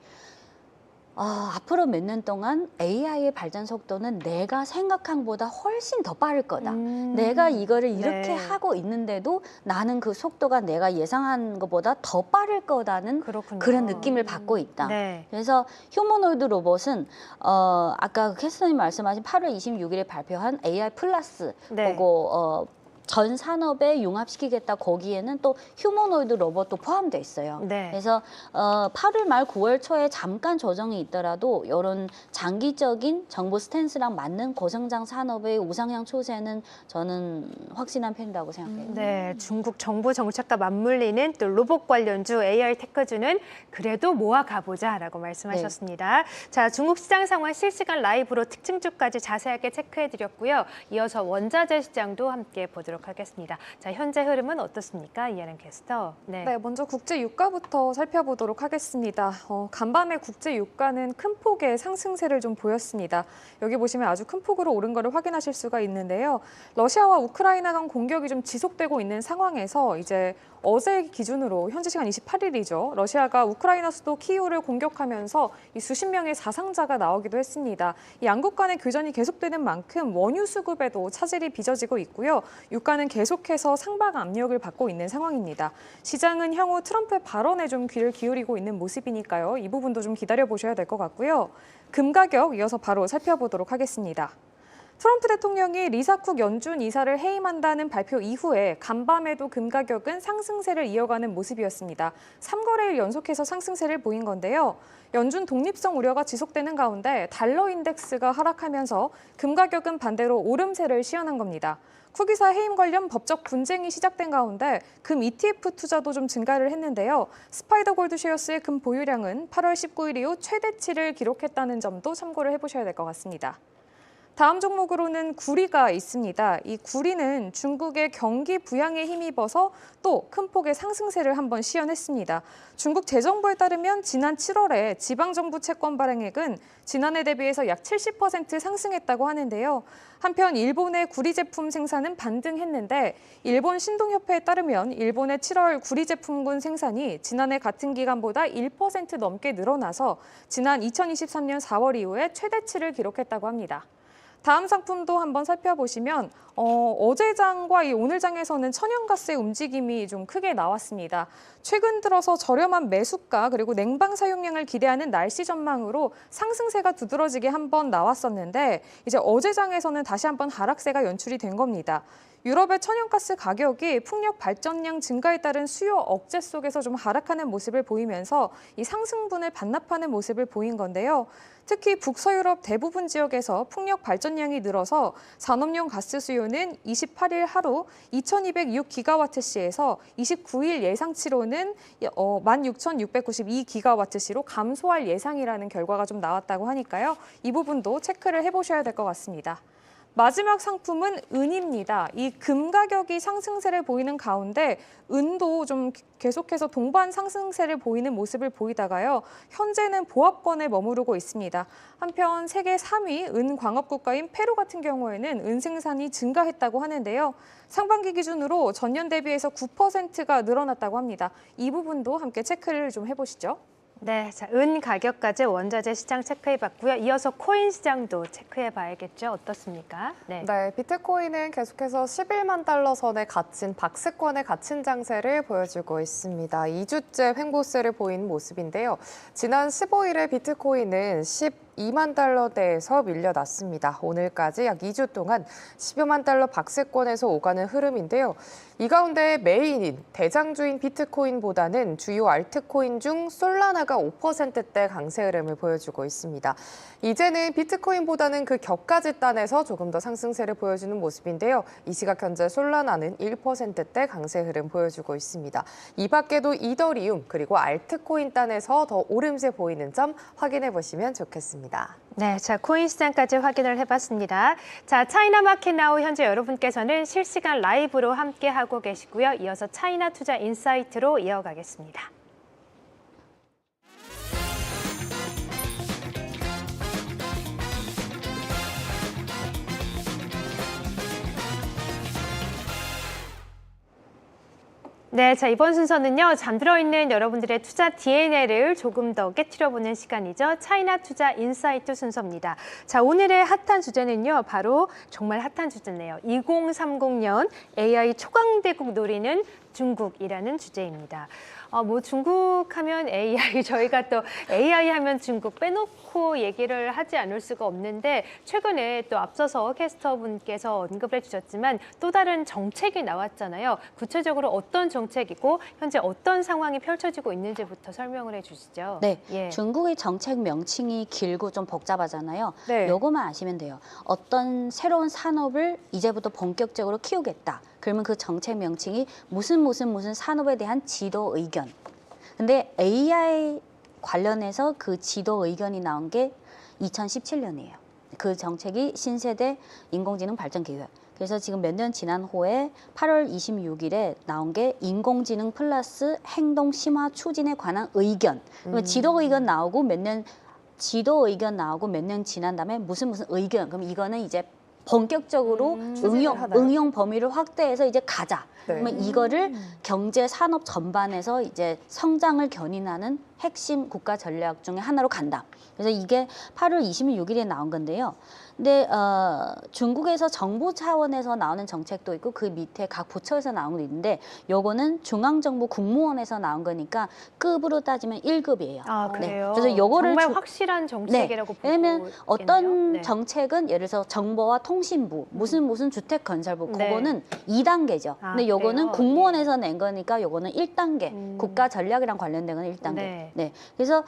앞으로 몇 년 동안 AI의 발전 속도는 내가 생각한 것보다 훨씬 더 빠를 거다. 내가 이거를 이렇게 네. 하고 있는데도 나는 그 속도가 내가 예상한 것보다 더 빠를 거다는 그렇군요. 그런 느낌을 받고 있다. 네. 그래서 휴머노이드 로봇은 아까 캐스터님 말씀하신 8월 26일에 발표한 AI 플러스 네. 보고 전 산업에 융합시키겠다. 거기에는 또 휴머노이드 로봇도 포함돼 있어요. 네. 그래서 8월 말 9월 초에 잠깐 조정이 있더라도 이런 장기적인 정부 스탠스랑 맞는 고성장 산업의 우상향 추세는 저는 확신한 편이라고 생각해요. 네, 중국 정부 정책과 맞물리는 또 로봇 관련주, AI 테크주는 그래도 모아가보자라고 말씀하셨습니다. 자, 중국 시장 상황 실시간 라이브로 특징주까지 자세하게 체크해드렸고요. 이어서 원자재 시장도 함께 보도록 하겠습니다. 자, 현재 흐름은 어떻습니까? 이하는 캐스터. 네, 먼저 국제 유가부터 살펴보도록 하겠습니다. 간밤에 국제 유가는 큰 폭의 상승세를 좀 보였습니다. 여기 보시면 아주 큰 폭으로 오른 것을 확인하실 수가 있는데요. 러시아와 우크라이나 간 공격이 좀 지속되고 있는 상황에서 이제 어제 기준으로 현지 시간 28일이죠. 러시아가 우크라이나 수도 키이우를 공격하면서 이 수십 명의 사상자가 나오기도 했습니다. 이 양국 간의 교전이 계속되는 만큼 원유 수급에도 차질이 빚어지고 있고요. 유가는 계속해서 상방 압력을 받고 있는 상황입니다. 시장은 향후 트럼프의 발언에 좀 귀를 기울이고 있는 모습이니까요. 이 부분도 좀 기다려보셔야 될 것 같고요. 금 가격 이어서 바로 살펴보도록 하겠습니다. 트럼프 대통령이 리사쿡 연준 이사를 해임한다는 발표 이후에 간밤에도 금 가격은 상승세를 이어가는 모습이었습니다. 3거래일 연속해서 상승세를 보인 건데요. 연준 독립성 우려가 지속되는 가운데 달러 인덱스가 하락하면서 금 가격은 반대로 오름세를 시현한 겁니다. 쿡 이사 해임 관련 법적 분쟁이 시작된 가운데 금 ETF 투자도 좀 증가를 했는데요. 스파이더 골드쉐어스의 금 보유량은 8월 19일 이후 최대치를 기록했다는 점도 참고를 해보셔야 될 것 같습니다. 다음 종목으로는 구리가 있습니다. 이 구리는 중국의 경기 부양에 힘입어서 또 큰 폭의 상승세를 한번 시현했습니다. 중국 재정부에 따르면 지난 7월에 지방정부 채권 발행액은 지난해 대비해서 약 70% 상승했다고 하는데요. 한편 일본의 구리 제품 생산은 반등했는데 일본 신동협회에 따르면 일본의 7월 구리 제품군 생산이 지난해 같은 기간보다 1% 넘게 늘어나서 지난 2023년 4월 이후에 최대치를 기록했다고 합니다. 다음 상품도 한번 살펴보시면 어제 장과 이 오늘 장에서는 천연가스의 움직임이 좀 크게 나왔습니다. 최근 들어서 저렴한 매수가 그리고 냉방 사용량을 기대하는 날씨 전망으로 상승세가 두드러지게 한번 나왔었는데 이제 어제 장에서는 다시 한번 하락세가 연출이 된 겁니다. 유럽의 천연가스 가격이 풍력 발전량 증가에 따른 수요 억제 속에서 좀 하락하는 모습을 보이면서 이 상승분을 반납하는 모습을 보인 건데요. 특히 북서유럽 대부분 지역에서 풍력 발전량이 늘어서 산업용 가스 수요는 28일 하루 2206기가와트시에서 29일 예상치로는 16,692기가와트시로 감소할 예상이라는 결과가 좀 나왔다고 하니까요. 이 부분도 체크를 해보셔야 될 것 같습니다. 마지막 상품은 은입니다. 이 금 가격이 상승세를 보이는 가운데 은도 좀 계속해서 동반 상승세를 보이는 모습을 보이다가요. 현재는 보합권에 머무르고 있습니다. 한편 세계 3위 은 광업 국가인 페루 같은 경우에는 은 생산이 증가했다고 하는데요. 상반기 기준으로 전년 대비해서 9%가 늘어났다고 합니다. 이 부분도 함께 체크를 좀 해보시죠. 네, 자, 은 가격까지 원자재 시장 체크해봤고요. 이어서 코인 시장도 체크해봐야겠죠. 어떻습니까? 네, 비트코인은 계속해서 11만 달러 선에 갇힌 박스권에 갇힌 장세를 보여주고 있습니다. 2주째 횡보세를 보인 모습인데요. 지난 15일에 비트코인은 12만 달러대에서 밀려났습니다. 오늘까지 약 2주 동안 10여만 달러 박스권에서 오가는 흐름인데요. 이 가운데 메인인 대장주인 비트코인보다는 주요 알트코인 중 솔라나가 5%대 강세 흐름을 보여주고 있습니다. 이제는 비트코인보다는 그 격가지 단에서 조금 더 상승세를 보여주는 모습인데요. 이 시각 현재 솔라나는 1%대 강세 흐름 보여주고 있습니다. 이 밖에도 이더리움 그리고 알트코인 단에서 더 오름세 보이는 점 확인해 보시면 좋겠습니다. 네, 자, 코인 시장까지 확인을 해봤습니다. 자, 차이나 마켓 나우 현재 여러분께서는 실시간 라이브로 함께하고 계시고요. 이어서 차이나 투자 인사이트로 이어가겠습니다. 네, 자, 이번 순서는요, 잠들어 있는 여러분들의 투자 DNA를 조금 더 깨트려보는 시간이죠. 차이나 투자 인사이트 순서입니다. 자, 오늘의 핫한 주제는요, 바로 정말 핫한 주제네요. 2030년 AI 초강대국 노리는 중국이라는 주제입니다. 뭐 중국 하면 AI, 저희가 또 AI 하면 중국 빼놓고 얘기를 하지 않을 수가 없는데 최근에 또 앞서서 캐스터분께서 언급을 해주셨지만 또 다른 정책이 나왔잖아요. 구체적으로 어떤 정책이고 현재 어떤 상황이 펼쳐지고 있는지부터 설명을 해주시죠. 네, 예. 중국의 정책 명칭이 길고 좀 복잡하잖아요. 네. 요거만 아시면 돼요. 어떤 새로운 산업을 이제부터 본격적으로 키우겠다. 그러면 그 정책 명칭이 무슨 산업에 대한 지도 의견. 근데 AI 관련해서 그 지도 의견이 나온 게 2017년이에요. 그 정책이 신세대 인공지능 발전 계획. 그래서 지금 몇 년 지난 후에 8월 26일에 나온 게 인공지능 플러스 행동 심화 추진에 관한 의견. 그러면 지도 의견 나오고 몇 년 지난 다음에 무슨 의견. 그럼 이거는 이제 본격적으로 추진을 하나요? 응용 범위를 확대해서 이제 가자. 네. 그러면 이거를 경제 산업 전반에서 이제 성장을 견인하는 핵심 국가 전략 중에 하나로 간다. 그래서 이게 8월 26일에 나온 건데요. 근데 중국에서 정부 차원에서 나오는 정책도 있고 그 밑에 각 부처에서 나온 것도 있는데 요거는 중앙정부 국무원에서 나온 거니까 급으로 따지면 1급이에요. 아, 그래요? 그래서 요거를 정말 확실한 정책이라고 보고 왜냐면 어떤 있겠네요. 네. 정책은 예를 들어서 정보와 통신부, 무슨 주택건설부 네. 그거는 2단계죠. 아, 근데 요거는 그래요? 국무원에서 낸 거니까 요거는 1단계. 국가 전략이랑 관련된 건 1단계. 네. 네. 그래서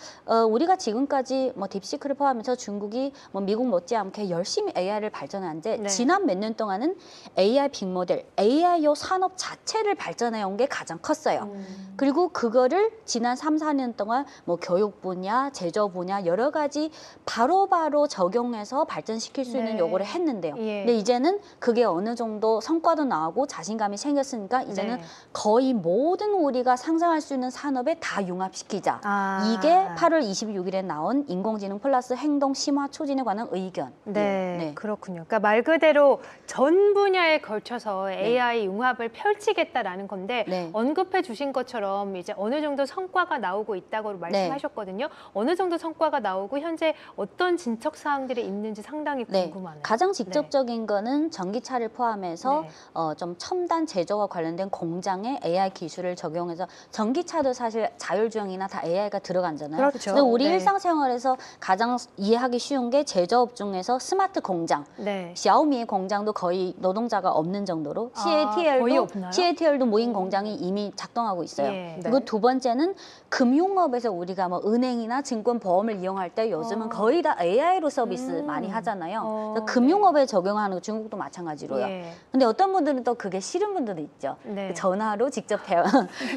우리가 지금까지 뭐 딥시크를 포함해서 중국이 뭐 미국 못지않게 열심히 AI를 발전하는데 네. 지난 몇 년 동안은 AI 빅모델, AI요 산업 자체를 발전해 온 게 가장 컸어요. 그리고 그거를 지난 3, 4년 동안 뭐 교육 분야, 제조 분야 여러 가지 바로바로 적용해서 발전시킬 수 있는 네. 요거를 했는데요. 예. 근데 이제는 그게 어느 정도 성과도 나오고 자신감이 생겼으니까 이제는 네. 거의 모든 우리가 상상할 수 있는 산업에 다 융합시키자. 아. 이게 8월 26일에 나온 인공지능 플러스 행동 심화 추진에 관한 의견. 네, 그렇군요. 그러니까 말 그대로 전 분야에 걸쳐서 AI 융합을 펼치겠다라는 건데 네. 언급해 주신 것처럼 이제 어느 정도 성과가 나오고 있다고 말씀하셨거든요. 어느 정도 성과가 나오고 현재 어떤 진척 사항들이 있는지 상당히 네, 궁금하네요. 가장 직접적인 거는 전기차를 포함해서 네. 좀 첨단 제조와 관련된 공장에 AI 기술을 적용해서 전기차도 사실 자율주행이나 다 AI가 들어간잖아요. 그렇죠. 근데 우리 네. 일상생활에서 가장 이해하기 쉬운 게 제조업 중에서 스마트 공장. 네. 샤오미의 공장도 거의 노동자가 없는 정도로 아, 거의 없나요? CATL도 무인 공장이 이미 작동하고 있어요. 예. 그리고 네. 두 번째는 금융업에서 우리가 뭐 은행이나 증권 보험을 이용할 때 요즘은 거의 다 AI로 서비스 많이 하잖아요. 그래서 금융업에 적용하는 거 중국도 마찬가지로요. 예. 근데 어떤 분들은 또 그게 싫은 분들도 있죠. 네. 전화로 직접 대화.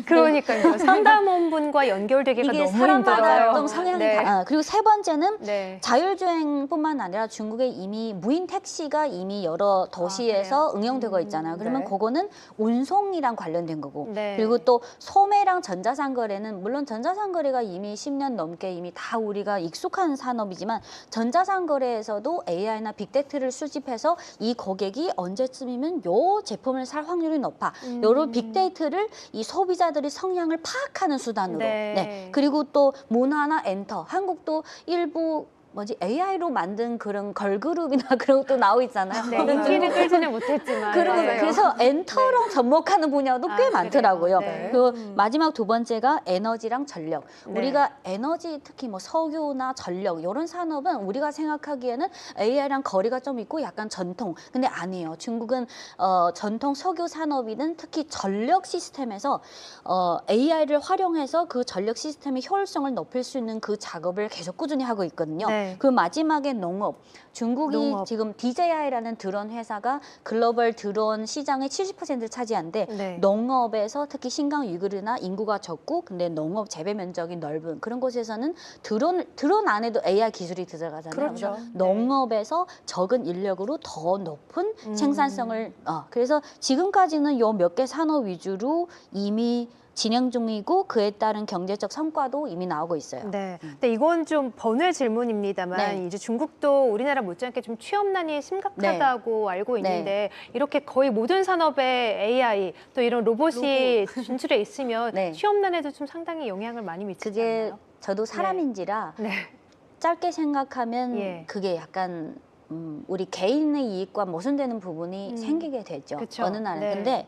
그러니까요. 상담원분과 연결되기가 이게 너무 사람마다 힘들어요. 좀 성향이 네. 다. 그리고 세 번째는 네. 자율주행뿐만 아니라 중국에 이미 무인 택시가 이미 여러 도시에서 응용되고 있잖아요. 그러면 네. 그거는 운송이랑 관련된 거고. 네. 그리고 또 소매랑 전자상거래는 물론 전자상거래가 이미 10년 넘게 이미 다 우리가 익숙한 산업이지만 전자상거래에서도 AI나 빅데이터를 수집해서 이 고객이 언제쯤이면 요 제품을 살 확률이 높아. 요런 빅데이터를 이 소비자들이 성향을 파악하는 수단으로. 네. 그리고 또 문화나 엔터. 한국도 일부 AI로 만든 그런 걸그룹이나 그런 것도 나오고 있잖아요. 네, 인기는 끌지는 못했지만. 그래서 엔터랑 접목하는 분야도 꽤 아, 많더라고요. 그래요? 네. 그 마지막 두 번째가 에너지랑 전력. 네. 우리가 에너지 특히 뭐 석유나 전력 이런 산업은 우리가 생각하기에는 AI랑 거리가 좀 있고 약간 전통. 근데 아니에요. 중국은 전통 석유 산업이든 특히 전력 시스템에서 AI를 활용해서 그 전력 시스템의 효율성을 높일 수 있는 그 작업을 계속 꾸준히 하고 있거든요. 네. 그 마지막에 농업. 중국이 농업. 지금 DJI라는 드론 회사가 글로벌 드론 시장의 70%를 차지하는데 네. 농업에서 특히 신강 위구르나 인구가 적고 근데 농업 재배 면적이 넓은 그런 곳에서는 드론 안에도 AI 기술이 들어가잖아요. 그렇죠. 그래서 농업에서 적은 인력으로 더 높은 생산성을 그래서 지금까지는 요 몇 개 산업 위주로 이미 진행 중이고 그에 따른 경제적 성과도 이미 나오고 있어요. 네. 근데 이건 좀 번외 질문입니다만 네. 이제 중국도 우리나라 못지않게 좀 취업난이 심각하다고 알고 있는데 이렇게 거의 모든 산업에 AI 또 이런 로봇이 진출해 있으면 네. 취업난에도 좀 상당히 영향을 많이 미치지 그게 않나요? 저도 사람인지라 네. 짧게 생각하면 예. 그게 약간 우리 개인의 이익과 모순되는 부분이 생기게 되죠. 그쵸. 어느 날은. 네. 근데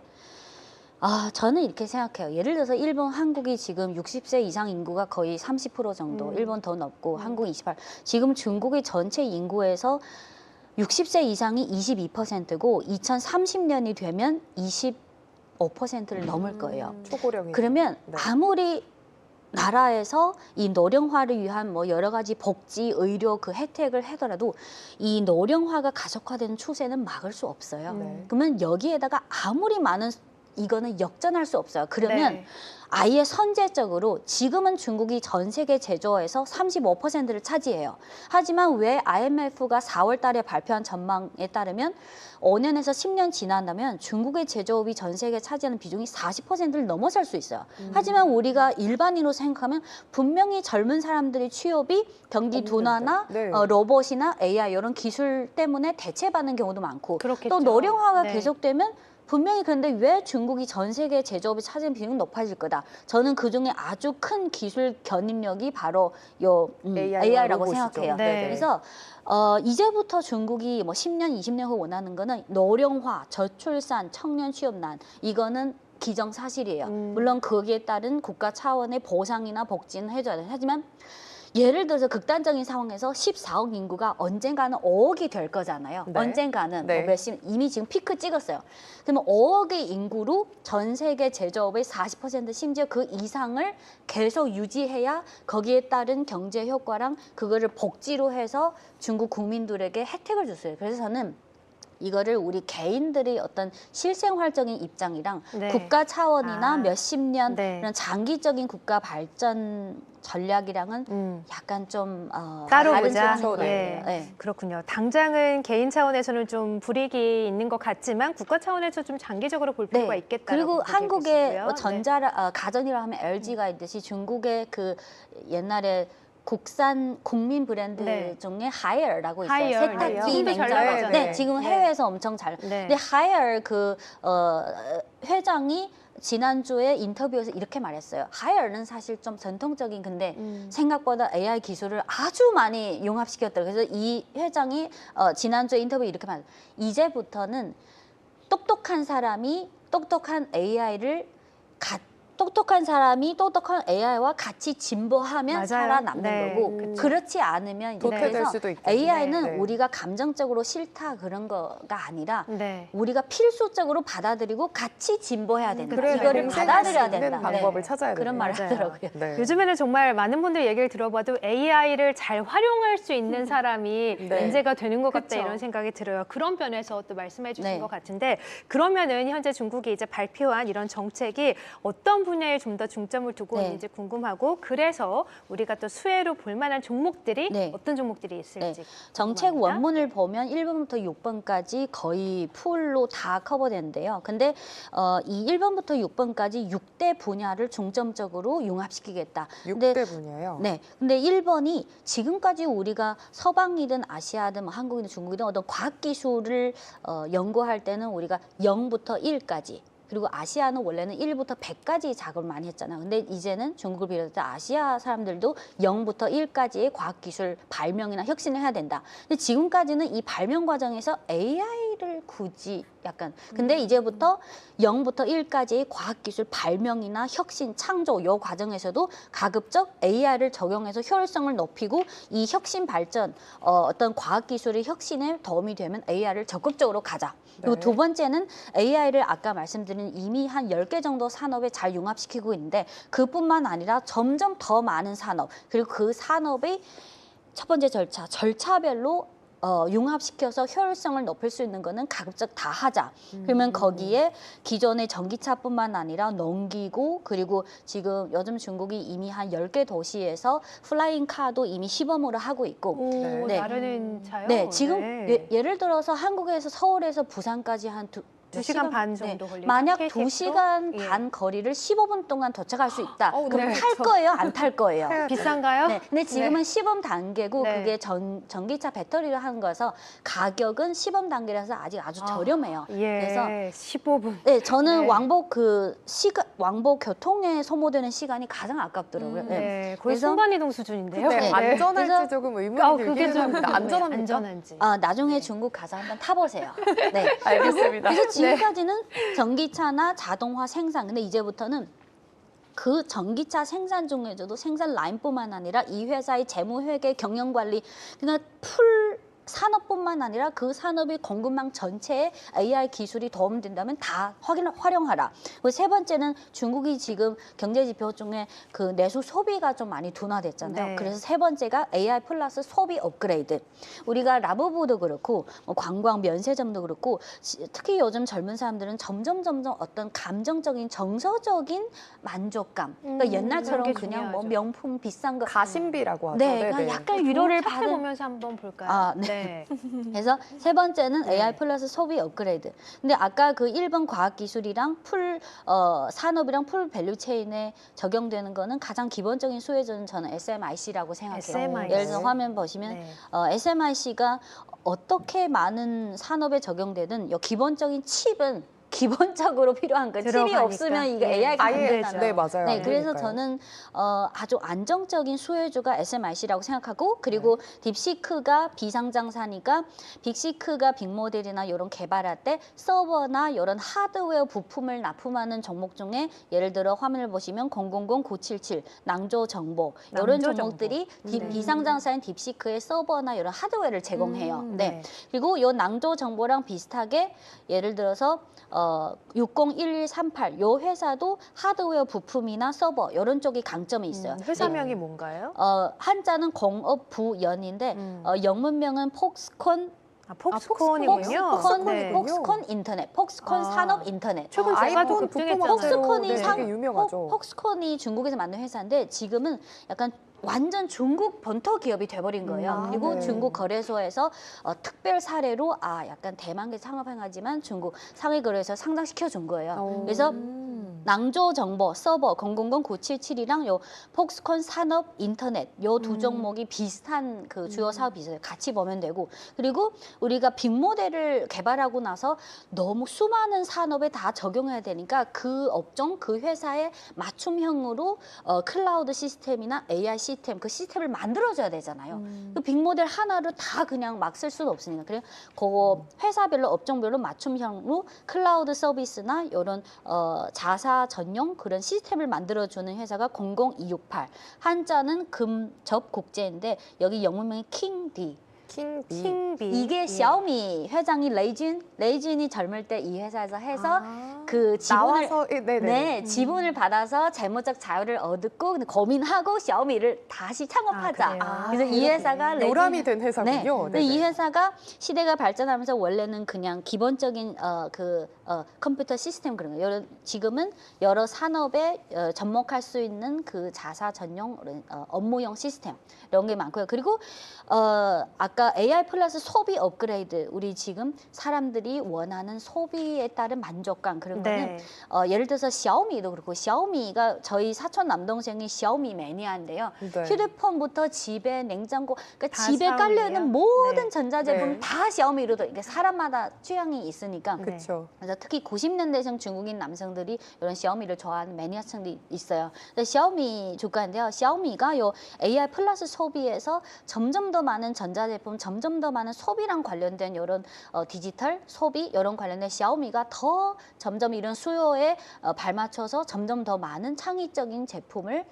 저는 이렇게 생각해요. 예를 들어서 일본, 한국이 지금 60세 이상 인구가 거의 30% 정도, 일본 더 높고 한국 28. 지금 중국의 전체 인구에서 60세 이상이 22%고 2030년이 되면 25%를 넘을 거예요. 초고령이. 그러면 네. 아무리 나라에서 이 노령화를 위한 뭐 여러 가지 복지, 의료 그 혜택을 하더라도 이 노령화가 가속화되는 추세는 막을 수 없어요. 네. 그러면 여기에다가 아무리 많은 이거는 역전할 수 없어요. 그러면 네. 아예 선제적으로 지금은 중국이 전 세계 제조업에서 35%를 차지해요. 하지만 왜 IMF가 4월 달에 발표한 전망에 따르면 5년에서 10년 지난다면 중국의 제조업이 전 세계에 차지하는 비중이 40%를 넘어설 수 있어요. 하지만 우리가 일반인으로 생각하면 분명히 젊은 사람들의 취업이 경기 없는데. 둔화나 네. 로봇이나 AI 이런 기술 때문에 대체받는 경우도 많고 그렇겠죠. 또 노령화가 네. 계속되면 분명히 그런데 왜 중국이 전 세계 제조업이 차지하는 비중이 높아질 거다. 저는 그중에 아주 큰 기술 견인력이 바로 AI라고 보시죠. 생각해요. 네. 그래서 이제부터 중국이 뭐 10년, 20년 후 원하는 거는 노령화, 저출산, 청년 취업난 이거는 기정사실이에요. 물론 거기에 따른 국가 차원의 보상이나 복지는 해줘야 돼요. 하지만 예를 들어서 극단적인 상황에서 14억 인구가 언젠가는 5억이 될 거잖아요. 네. 언젠가는 네. 뭐 몇십 이미 지금 피크 찍었어요. 그러면 5억의 인구로 전 세계 제조업의 40% 심지어 그 이상을 계속 유지해야 거기에 따른 경제 효과랑 그거를 복지로 해서 중국 국민들에게 혜택을 줬어요. 그래서 저는 이거를 우리 개인들의 어떤 실생활적인 입장이랑 네. 국가 차원이나 몇십 년 네. 이런 장기적인 국가 발전 전략이랑은 약간 좀 따로 다른 보자. 차원인 것 같아요. 예. 네. 그렇군요. 당장은 개인 차원에서는 좀 불이익이 있는 것 같지만 국가 차원에서 좀 장기적으로 볼 필요가 있겠다. 그리고 한국의 네. 가전이라 하면 LG가 있듯이 중국의 그 옛날에 국산 국민 브랜드 네. 중에 하이어라고 있어요. 하이어. 세탁기, 지금도 잘 냉장고. 나가잖아요. 네, 지금 네. 해외에서 엄청 잘. 네. 근데 하이어 그 회장이 지난주에 인터뷰에서 이렇게 말했어요. 하이어는 사실 좀 전통적인 근데 생각보다 AI 기술을 아주 많이 융합시켰더라고요. 그래서 이 회장이 지난주에 인터뷰에 이렇게 말했어요. 이제부터는 똑똑한 사람이 똑똑한 똑똑한 AI와 같이 진보하면 맞아요. 살아남는 네. 거고 그쵸. 그렇지 않으면 이제 도태될 그래서 수도 있겠네. AI는 네. 우리가 감정적으로 싫다 그런 거가 아니라 네. 우리가 필수적으로 받아들이고 같이 진보해야 된다. 그래요. 이거를 공생할 받아들여야 수 있는 된다. 방법을 찾아야 그런 되네요. 말을 맞아요. 하더라고요. 네. 요즘에는 정말 많은 분들 얘기를 들어봐도 AI를 잘 활용할 수 있는 사람이 네. 인재가 되는 것 같다 그쵸. 이런 생각이 들어요. 그런 면에서 또 말씀해 주신 네. 것 같은데 그러면은 현재 중국이 이제 발표한 이런 정책이 어떤 분야에 좀 더 중점을 두고 네. 있는지 궁금하고 그래서 우리가 또 수혜로 볼 만한 종목들이 네. 어떤 종목들이 있을지 정책 궁금합니다. 원문을 보면 1번부터 6번까지 거의 풀로 다 커버되는데요. 근데 이 1번부터 6번까지 6대 분야를 중점적으로 융합시키겠다. 근데 6대 분야요. 네. 근데 1번이 지금까지 우리가 서방이든 아시아든 뭐 한국이든 중국이든 어떤 과학기술을 연구할 때는 우리가 0부터 1까지 그리고 아시아는 원래는 1부터 100까지 작업을 많이 했잖아요. 근데 이제는 중국을 비롯해 아시아 사람들도 0부터 1까지의 과학기술 발명이나 혁신을 해야 된다. 근데 지금까지는 이 발명 과정에서 AI를 굳이 약간 근데 이제부터 0부터 1까지의 과학기술 발명이나 혁신, 창조 이 과정에서도 가급적 AI를 적용해서 효율성을 높이고 이 혁신 발전 어떤 과학기술의 혁신에 도움이 되면 AI를 적극적으로 가자. 그리고 네. 두 번째는 AI를 아까 말씀드린 이미 한 10개 정도 산업에 잘 융합시키고 있는데 그뿐만 아니라 점점 더 많은 산업 그리고 그 산업의 첫 번째 절차별로 융합시켜서 효율성을 높일 수 있는 거는 가급적 다 하자. 그러면 거기에 기존의 전기차뿐만 아니라 농기구 그리고 지금 요즘 중국이 이미 한 10개 도시에서 플라잉 카도 이미 시범으로 하고 있고 오, 네. 나르는 차요? 네, 지금 네. 예를 들어서 한국에서 서울에서 부산까지 한 2시간 반 정도 걸리죠. 만약 KTX? 2시간 예. 반 거리를 15분 동안 도착할 수 있다. 그럼 네. 탈 거예요? 안 탈 거예요? 비싼가요? 네, 근데 지금은 시범 단계고 네. 그게 전기차 배터리를 하는 거여서 가격은 시범 단계라서 아직 아주 저렴해요. 예, 그래서 15분. 네, 저는 네. 왕복 교통에 소모되는 시간이 가장 아깝더라고요. 네, 거의 그래서- 순간이동 수준인데요. 네, 네. 안전할지 그래서- 조금 의문이 그게 들기는 좀 합니다. 궁금해요. 안전합니까? 안전한지. 나중에 중국 가서 한번 타보세요. 네. 알겠습니다. 그래서 지금까지는 전기차나 자동화 생산, 근데 이제부터는 그 전기차 생산 중에서도 생산 라인뿐만 아니라 이 회사의 재무회계, 경영관리, 그러니까 풀 산업뿐만 아니라 그 산업의 공급망 전체에 AI 기술이 도움된다면 다 활용하라. 그리고 세 번째는 중국이 지금 경제 지표 중에 그 내수 소비가 좀 많이 둔화됐잖아요. 네. 그래서 세 번째가 AI 플러스 소비 업그레이드. 우리가 라부부도 그렇고 뭐 관광 면세점도 그렇고 특히 요즘 젊은 사람들은 점점 어떤 감정적인 정서적인 만족감. 그러니까 옛날처럼 그런 게 그냥 뭐 중요하죠. 명품 비싼 거 가심비라고 하죠. 네, 그러니까 약간 위로를 차트 받은 보면서 한번 볼까요? 아, 네. 그래서 세 번째는 네. AI 플러스 소비 업그레이드. 근데 아까 그 1번 과학기술이랑 풀 산업이랑 풀 밸류체인에 적용되는 거는 가장 기본적인 수혜자는 저는 SMIC라고 생각해요. SMIC. 예를 들어서 화면 보시면 네. SMIC가 어떻게 많은 산업에 적용되든 이 기본적인 칩은 기본적으로 필요한 거. 칩이 들어가니까. 없으면 이게 예. AI가 안 아예 되잖아요. 네 맞아요. 네, 안 그래서 되니까요. 저는 아주 안정적인 수혜주가 SMIC라고 생각하고 그리고 딥시크가 비상장사니까 빅시크가 빅모델이나 이런 개발할 때 서버나 이런 하드웨어 부품을 납품하는 종목 중에 예를 들어 화면을 보시면 000, 977, 낭조 정보 이런 낭조 정보들이 정보. 비상장사인 딥시크의 서버나 이런 하드웨어를 제공해요. 네. 네. 그리고 이 낭조 정보랑 비슷하게 예를 들어서 601138 요 회사도 하드웨어 부품이나 서버 이런 쪽이 강점이 있어요. 회사명이 뭔가요? 한자는 공업부연인데 영문명은 폭스콘 폭스콘이군요. 폭스콘 인터넷, 폭스콘 아. 산업 인터넷. 최근 제가 아이폰 부품 급등했잖아요. 폭스콘이 네, 되게 유명하죠. 폭스콘이 중국에서 만든 회사인데 지금은 약간 완전 중국 본토 기업이 돼버린 거예요. 그리고 네. 중국 거래소에서 특별 사례로 약간 대만계 창업행하지만 중국 상위 거래소 상장시켜 준 거예요. 그래서 낭조 정보 서버 000977이랑 요 폭스콘 산업 인터넷 요 두 종목이 비슷한 그 주요 사업이 있어요. 같이 보면 되고 그리고 우리가 빅모델을 개발하고 나서 너무 수많은 산업에 다 적용해야 되니까 그 업종 그 회사에 맞춤형으로 클라우드 시스템이나 AI 시스템 그 시스템을 만들어줘야 되잖아요. 그 빅모델 하나를 다 그냥 막 쓸 수는 없으니까 그래서 그거 회사별로 업종별로 맞춤형으로 클라우드 서비스나 이런 자사 전용 그런 시스템을 만들어주는 회사가 00268 한자는 금접국제인데 여기 영문명이 킹디 킹비. 이게 샤오미 회장이 레이진이 젊을 때 이 회사에서 해서 그 지분을 나와서 네, 지분을 받아서 재무적 자유를 얻고 고민하고 샤오미를 다시 창업하자. 그래요? 그래서 이 회사가 레이진 요람이 된 회사군요. 네. 근데 이 회사가 시대가 발전하면서 원래는 그냥 기본적인 컴퓨터 시스템 그런 거. 지금은 여러 산업에 접목할 수 있는 그 자사 전용 업무용 시스템 이런 게 많고요. 그리고 아까 AI 플러스 소비 업그레이드 우리 지금 사람들이 원하는 소비에 따른 만족감 그런 거는 예를 들어서 샤오미도 그렇고 샤오미가 저희 사촌 남동생이 샤오미 매니아인데요. 네. 휴대폰부터 집에 냉장고 그러니까 다 집에 깔려 샤오미예요? 있는 모든 네. 전자제품 네. 다 샤오미로 그러니까 사람마다 취향이 있으니까 네. 그렇죠. 그래서 특히 90년대생 중국인 남성들이 이런 샤오미를 좋아하는 매니아층이 있어요. 근데 샤오미 주가인데요. 샤오미가 요 AI 플러스 소비에서 점점 더 많은 전자제품, 점점 더 많은 소비랑 관련된 이런 디지털 소비 이런 관련된 샤오미가 더 점점 이런 수요에 발맞춰서 점점 더 많은 창의적인 제품을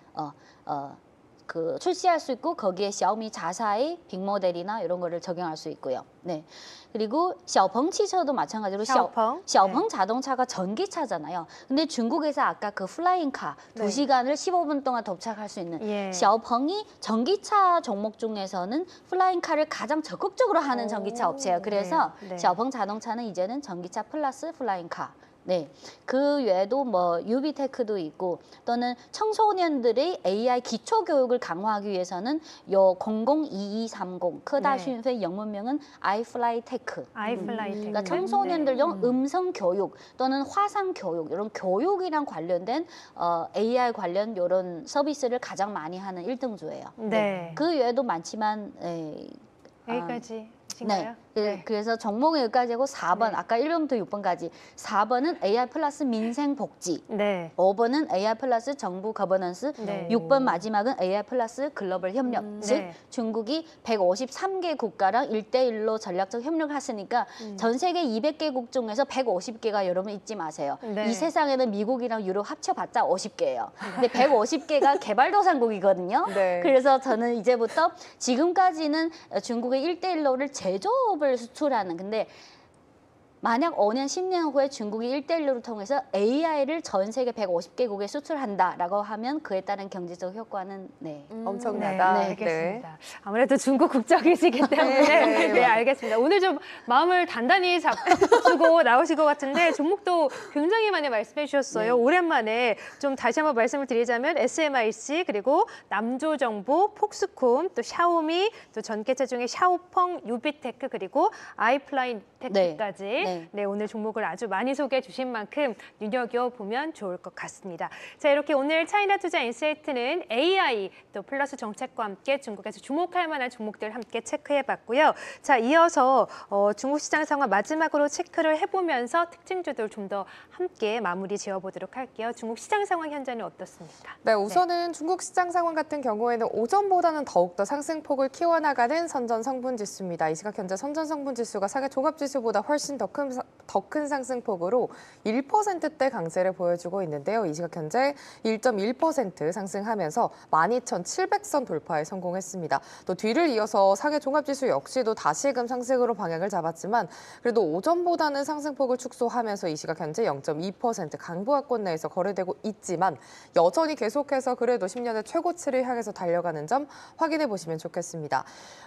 출시할 수 있고 거기에 샤오미 자사의 빅모델이나 이런 거를 적용할 수 있고요. 네. 그리고 샤오펑汽车도 마찬가지로 샤오펑. 샤오펑 자동차가 전기차잖아요. 근데 중국에서 아까 그 플라잉카 2시간을 15분 동안 도착할 수 있는 예. 샤오펑이 전기차 종목 중에서는 플라잉카를 가장 적극적으로 하는 전기차 업체예요. 그래서 네. 샤오펑 자동차는 이제는 전기차 플러스 플라잉카. 네, 그 외에도 뭐 유비테크도 있고 또는 청소년들의 AI 기초 교육을 강화하기 위해서는 요 002230科大讯费 영문명은 아이플라이테크. 아이플라이텍. 그러니까 청소년들용 음성 교육 또는 화상 교육 이런 교육이랑 관련된 AI 관련 이런 서비스를 가장 많이 하는 1등주예요. 네. 그 외에도 많지만 여기까지신가요? 네. 네. 그래서 종목은 여기까지 하고 4번, 네. 아까 1번부터 6번까지. 4번은 AI 플러스 민생복지. 네. 5번은 AI 플러스 정부 거버넌스, 네. 6번 마지막은 AI 플러스 글로벌 협력. 즉 네. 중국이 153개 국가랑 1대1로 전략적 협력을 했으니까 전 세계 200개국 중에서 150개가 여러분 잊지 마세요. 네. 이 세상에는 미국이랑 유럽 합쳐봤자 50개예요. 근데 150개가 개발도상국이거든요. 네. 그래서 저는 이제부터 지금까지는 중국의 1대1로를 제조업을 수출하는 근데 만약 5년, 10년 후에 중국이 1대1로 통해서 AI를 전 세계 150개국에 수출한다라고 하면 그에 따른 경제적 효과는 네. 엄청나다. 네, 알겠습니다. 아무래도 중국 국적이시기 때문에 네. 네, 알겠습니다. 오늘 좀 마음을 단단히 잡수고 나오실 것 같은데 종목도 굉장히 많이 말씀해 주셨어요. 오랜만에 좀 다시 한번 말씀을 드리자면 SMIC 그리고 남조정보, 폭스콘, 또 샤오미, 또 전기차 중에 샤오펑, 유비테크 그리고 아이플라인 테크까지 네, 오늘 종목을 아주 많이 소개해 주신 만큼 눈여겨보면 좋을 것 같습니다. 자, 이렇게 오늘 차이나 투자 인사이트는 AI 또 플러스 정책과 함께 중국에서 주목할 만한 종목들 함께 체크해봤고요. 자, 이어서 중국 시장 상황 마지막으로 체크를 해보면서 특징주들 좀 더 함께 마무리 지어보도록 할게요. 중국 시장 상황 현재는 어떻습니까? 네, 우선은 중국 시장 상황 같은 경우에는 오전보다는 더욱더 상승폭을 키워나가는 선전 성분 지수입니다. 이 시각 현재 선전 성분 지수가 사계 종합 지수보다 훨씬 더 큰 상승폭으로 1%대 강세를 보여주고 있는데요. 이 시각 현재 1.1% 상승하면서 12,700선 돌파에 성공했습니다. 또 뒤를 이어서 사계 종합 지수 역시도 다시금 상승으로 방향을 잡았지만 그래도 오전보다는 상승폭을 축소하면서 이 시각 현재 0.2% 강보합권 내에서 거래되고 있지만 여전히 계속해서 그래도 10년의 최고치를 향해서 달려가는 점 확인해 보시면 좋겠습니다.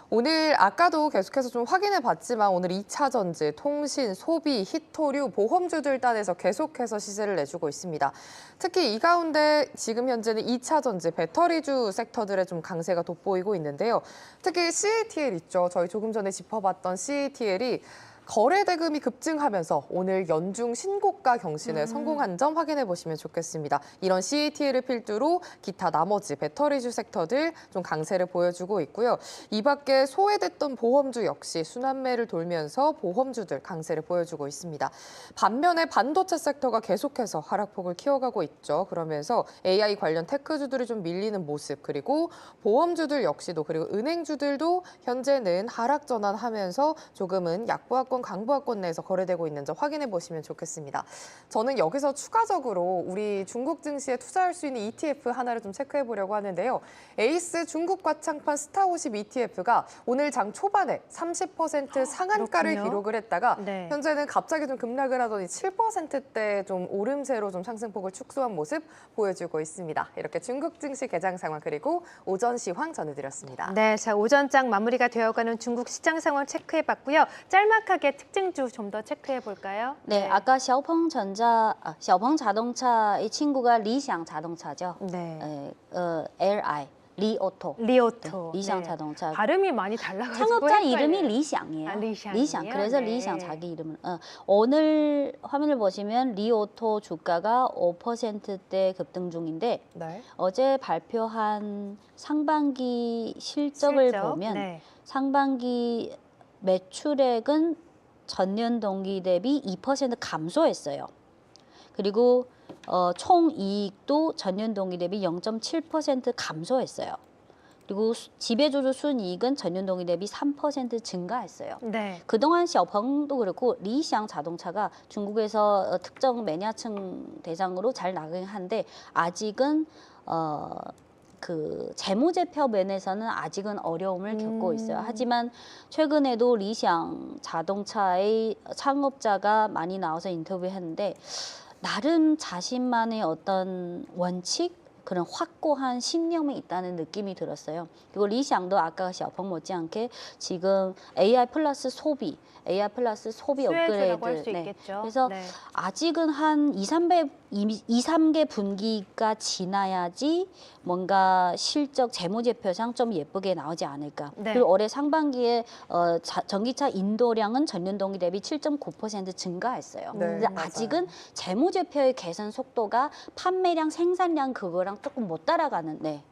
오늘 아까도 계속해서 좀 확인해 봤지만 오늘 2차 전지, 통신, 소비, 히토류, 보험주들 단에서 계속해서 시세를 내주고 있습니다. 특히 이 가운데 지금 현재는 2차 전지, 배터리주 섹터들의 좀 강세가 돋보이고 있는데요. 특히 CATL 있죠. 저희 조금 전에 짚어봤던 CATL이 거래 대금이 급증하면서 오늘 연중 신고가 경신에 성공한 점 확인해 보시면 좋겠습니다. 이런 CATL을 필두로 기타 나머지 배터리주 섹터들 좀 강세를 보여주고 있고요. 이 밖에 소외됐던 보험주 역시 순환매를 돌면서 보험주들 강세를 보여주고 있습니다. 반면에 반도체 섹터가 계속해서 하락폭을 키워가고 있죠. 그러면서 AI 관련 테크주들이 좀 밀리는 모습 그리고 보험주들 역시도 그리고 은행주들도 현재는 하락 전환하면서 조금은 약보합권 강보합권 내에서 거래되고 있는 점 확인해 보시면 좋겠습니다. 저는 여기서 추가적으로 우리 중국 증시에 투자할 수 있는 ETF 하나를 좀 체크해 보려고 하는데요. 에이스 중국 과창판 스타50 ETF가 오늘 장 초반에 30% 상한가를 그렇군요. 기록을 했다가 네. 현재는 갑자기 좀 급락을 하더니 7%대 좀 오름세로 좀 상승폭을 축소한 모습 보여주고 있습니다. 이렇게 중국 증시 개장 상황 그리고 오전 시황 전해드렸습니다. 네, 자 오전장 마무리가 되어가는 중국 시장 상황 체크해봤고요. 짤막하게 특징주 좀 더 체크해볼까요? 네, 아까 샤오펑 자동차의 친구가 리샹 자동차죠. 네. LI, 리오토. 리오토. 리샹 네. 자동차. 발음이 많이 달라가지고 창업자 헷갈려요. 이름이 리샹이에요. 아, 리샹이에요? 리샹. 그래서 네. 리샹 자기 이름은. 오늘 화면을 보시면 리오토 주가가 5%대 급등 중인데 네. 어제 발표한 상반기 실적을 실적? 보면 네. 상반기 매출액은 전년 동기 대비 2% 감소했어요. 그리고 총 이익도 전년 동기 대비 0.7% 감소했어요. 그리고 지배주주 순이익은 전년 동기 대비 3% 증가했어요. 네. 그동안 샤오펑도 그렇고 리샹 자동차가 중국에서 특정 매니아층 대상으로 잘 나가긴 한데 아직은 그 재무제표 면에서는 아직은 어려움을 겪고 있어요. 하지만 최근에도 리샹 자동차의 창업자가 많이 나와서 인터뷰했는데 나름 자신만의 어떤 원칙 그런 확고한 신념이 있다는 느낌이 들었어요. 그리고 리샹도 아까 샤오펑 못지않게 지금 AI 플러스 소비 수혜주라고 할 업그레이드. 수 있겠죠. 그래서 네. 아직은 한 2, 3개 분기가 지나야지 뭔가 실적 재무제표상 좀 예쁘게 나오지 않을까. 네. 그리고 올해 상반기에 전기차 인도량은 전년 동기 대비 7.9% 증가했어요. 네, 근데 맞아요. 아직은 재무제표의 개선 속도가 판매량, 생산량 그거랑 조금 못 따라가는. 네.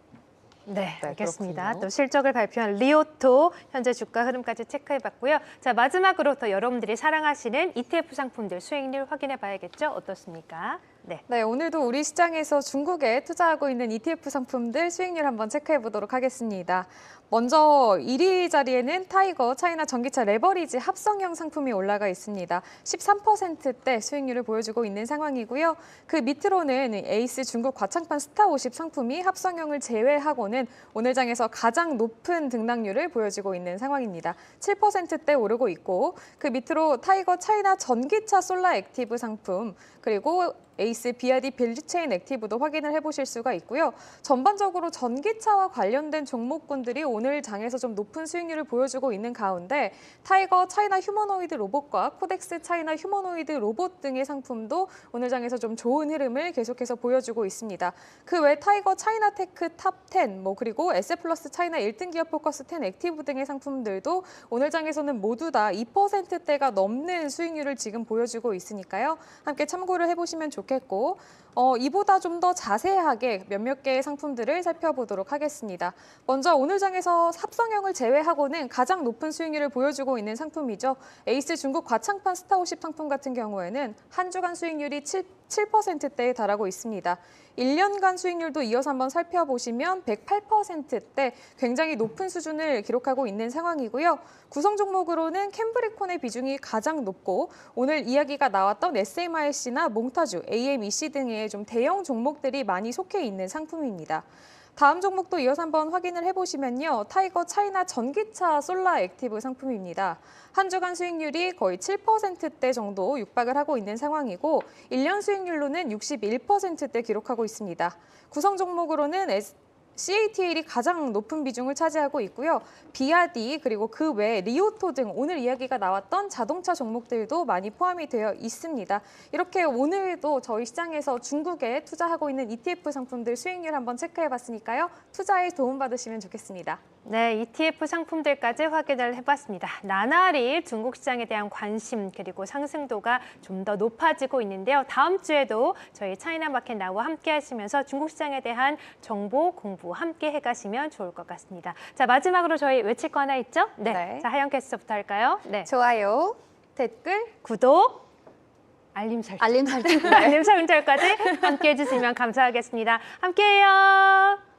네, 네, 알겠습니다. 그렇군요. 또 실적을 발표한 리오토 현재 주가 흐름까지 체크해봤고요. 자, 마지막으로 또 여러분들이 사랑하시는 ETF 상품들 수익률 확인해봐야겠죠? 어떻습니까? 네. 네, 오늘도 우리 시장에서 중국에 투자하고 있는 ETF 상품들 수익률 한번 체크해 보도록 하겠습니다. 먼저 1위 자리에는 타이거 차이나 전기차 레버리지 합성형 상품이 올라가 있습니다. 13%대 수익률을 보여주고 있는 상황이고요. 그 밑으로는 에이스 중국 과창판 스타50 상품이 합성형을 제외하고는 오늘 장에서 가장 높은 등락률을 보여주고 있는 상황입니다. 7%대 오르고 있고 그 밑으로 타이거 차이나 전기차 솔라 액티브 상품 그리고 에이스 BRD 밸류체인 액티브도 확인을 해보실 수가 있고요. 전반적으로 전기차와 관련된 종목군들이 오늘 장에서 좀 높은 수익률을 보여주고 있는 가운데 타이거 차이나 휴머노이드 로봇과 코덱스 차이나 휴머노이드 로봇 등의 상품도 오늘 장에서 좀 좋은 흐름을 계속해서 보여주고 있습니다. 그 외 타이거 차이나 테크 탑10, 그리고 에스플러스 차이나 1등 기업 포커스 10 액티브 등의 상품들도 오늘 장에서는 모두 다 2%대가 넘는 수익률을 지금 보여주고 있으니까요. 함께 참고를 해보시면 좋겠습니다. 고 이보다 좀 더 자세하게 몇몇 개의 상품들을 살펴보도록 하겠습니다. 먼저 오늘 장에서 합성형을 제외하고는 가장 높은 수익률을 보여주고 있는 상품이죠. 에이스 중국 과창판 스타50 상품 같은 경우에는 한 주간 수익률이 7%대에 달하고 있습니다. 1년간 수익률도 이어서 한번 살펴보시면 108%대 굉장히 높은 수준을 기록하고 있는 상황이고요. 구성 종목으로는 캠브리콘의 비중이 가장 높고 오늘 이야기가 나왔던 SMIC나 몽타주, AMEC 등의 좀 대형 종목들이 많이 속해 있는 상품입니다. 다음 종목도 이어서 한번 확인을 해보시면요. 타이거 차이나 전기차 솔라 액티브 상품입니다. 한 주간 수익률이 거의 7%대 정도 육박을 하고 있는 상황이고 1년 수익률로는 61%대 기록하고 있습니다. 구성 종목으로는 CATL이 가장 높은 비중을 차지하고 있고요. BRD 그리고 그 외 리오토 등 오늘 이야기가 나왔던 자동차 종목들도 많이 포함이 되어 있습니다. 이렇게 오늘도 저희 시장에서 중국에 투자하고 있는 ETF 상품들 수익률 한번 체크해봤으니까요. 투자에 도움받으시면 좋겠습니다. 네, ETF 상품들까지 확인을 해봤습니다. 나날이 중국 시장에 대한 관심 그리고 상승도가 좀 더 높아지고 있는데요. 다음 주에도 저희 차이나마켓 나우와 함께 하시면서 중국 시장에 대한 정보 공부 함께 해가시면 좋을 것 같습니다. 자, 마지막으로 저희 외칠 거 하나 있죠? 네. 자, 하영 캐스터부터 할까요? 네. 좋아요, 댓글, 구독, 알림 설정. 알림 설정. 알림 설정까지 함께 해주시면 감사하겠습니다. 함께해요.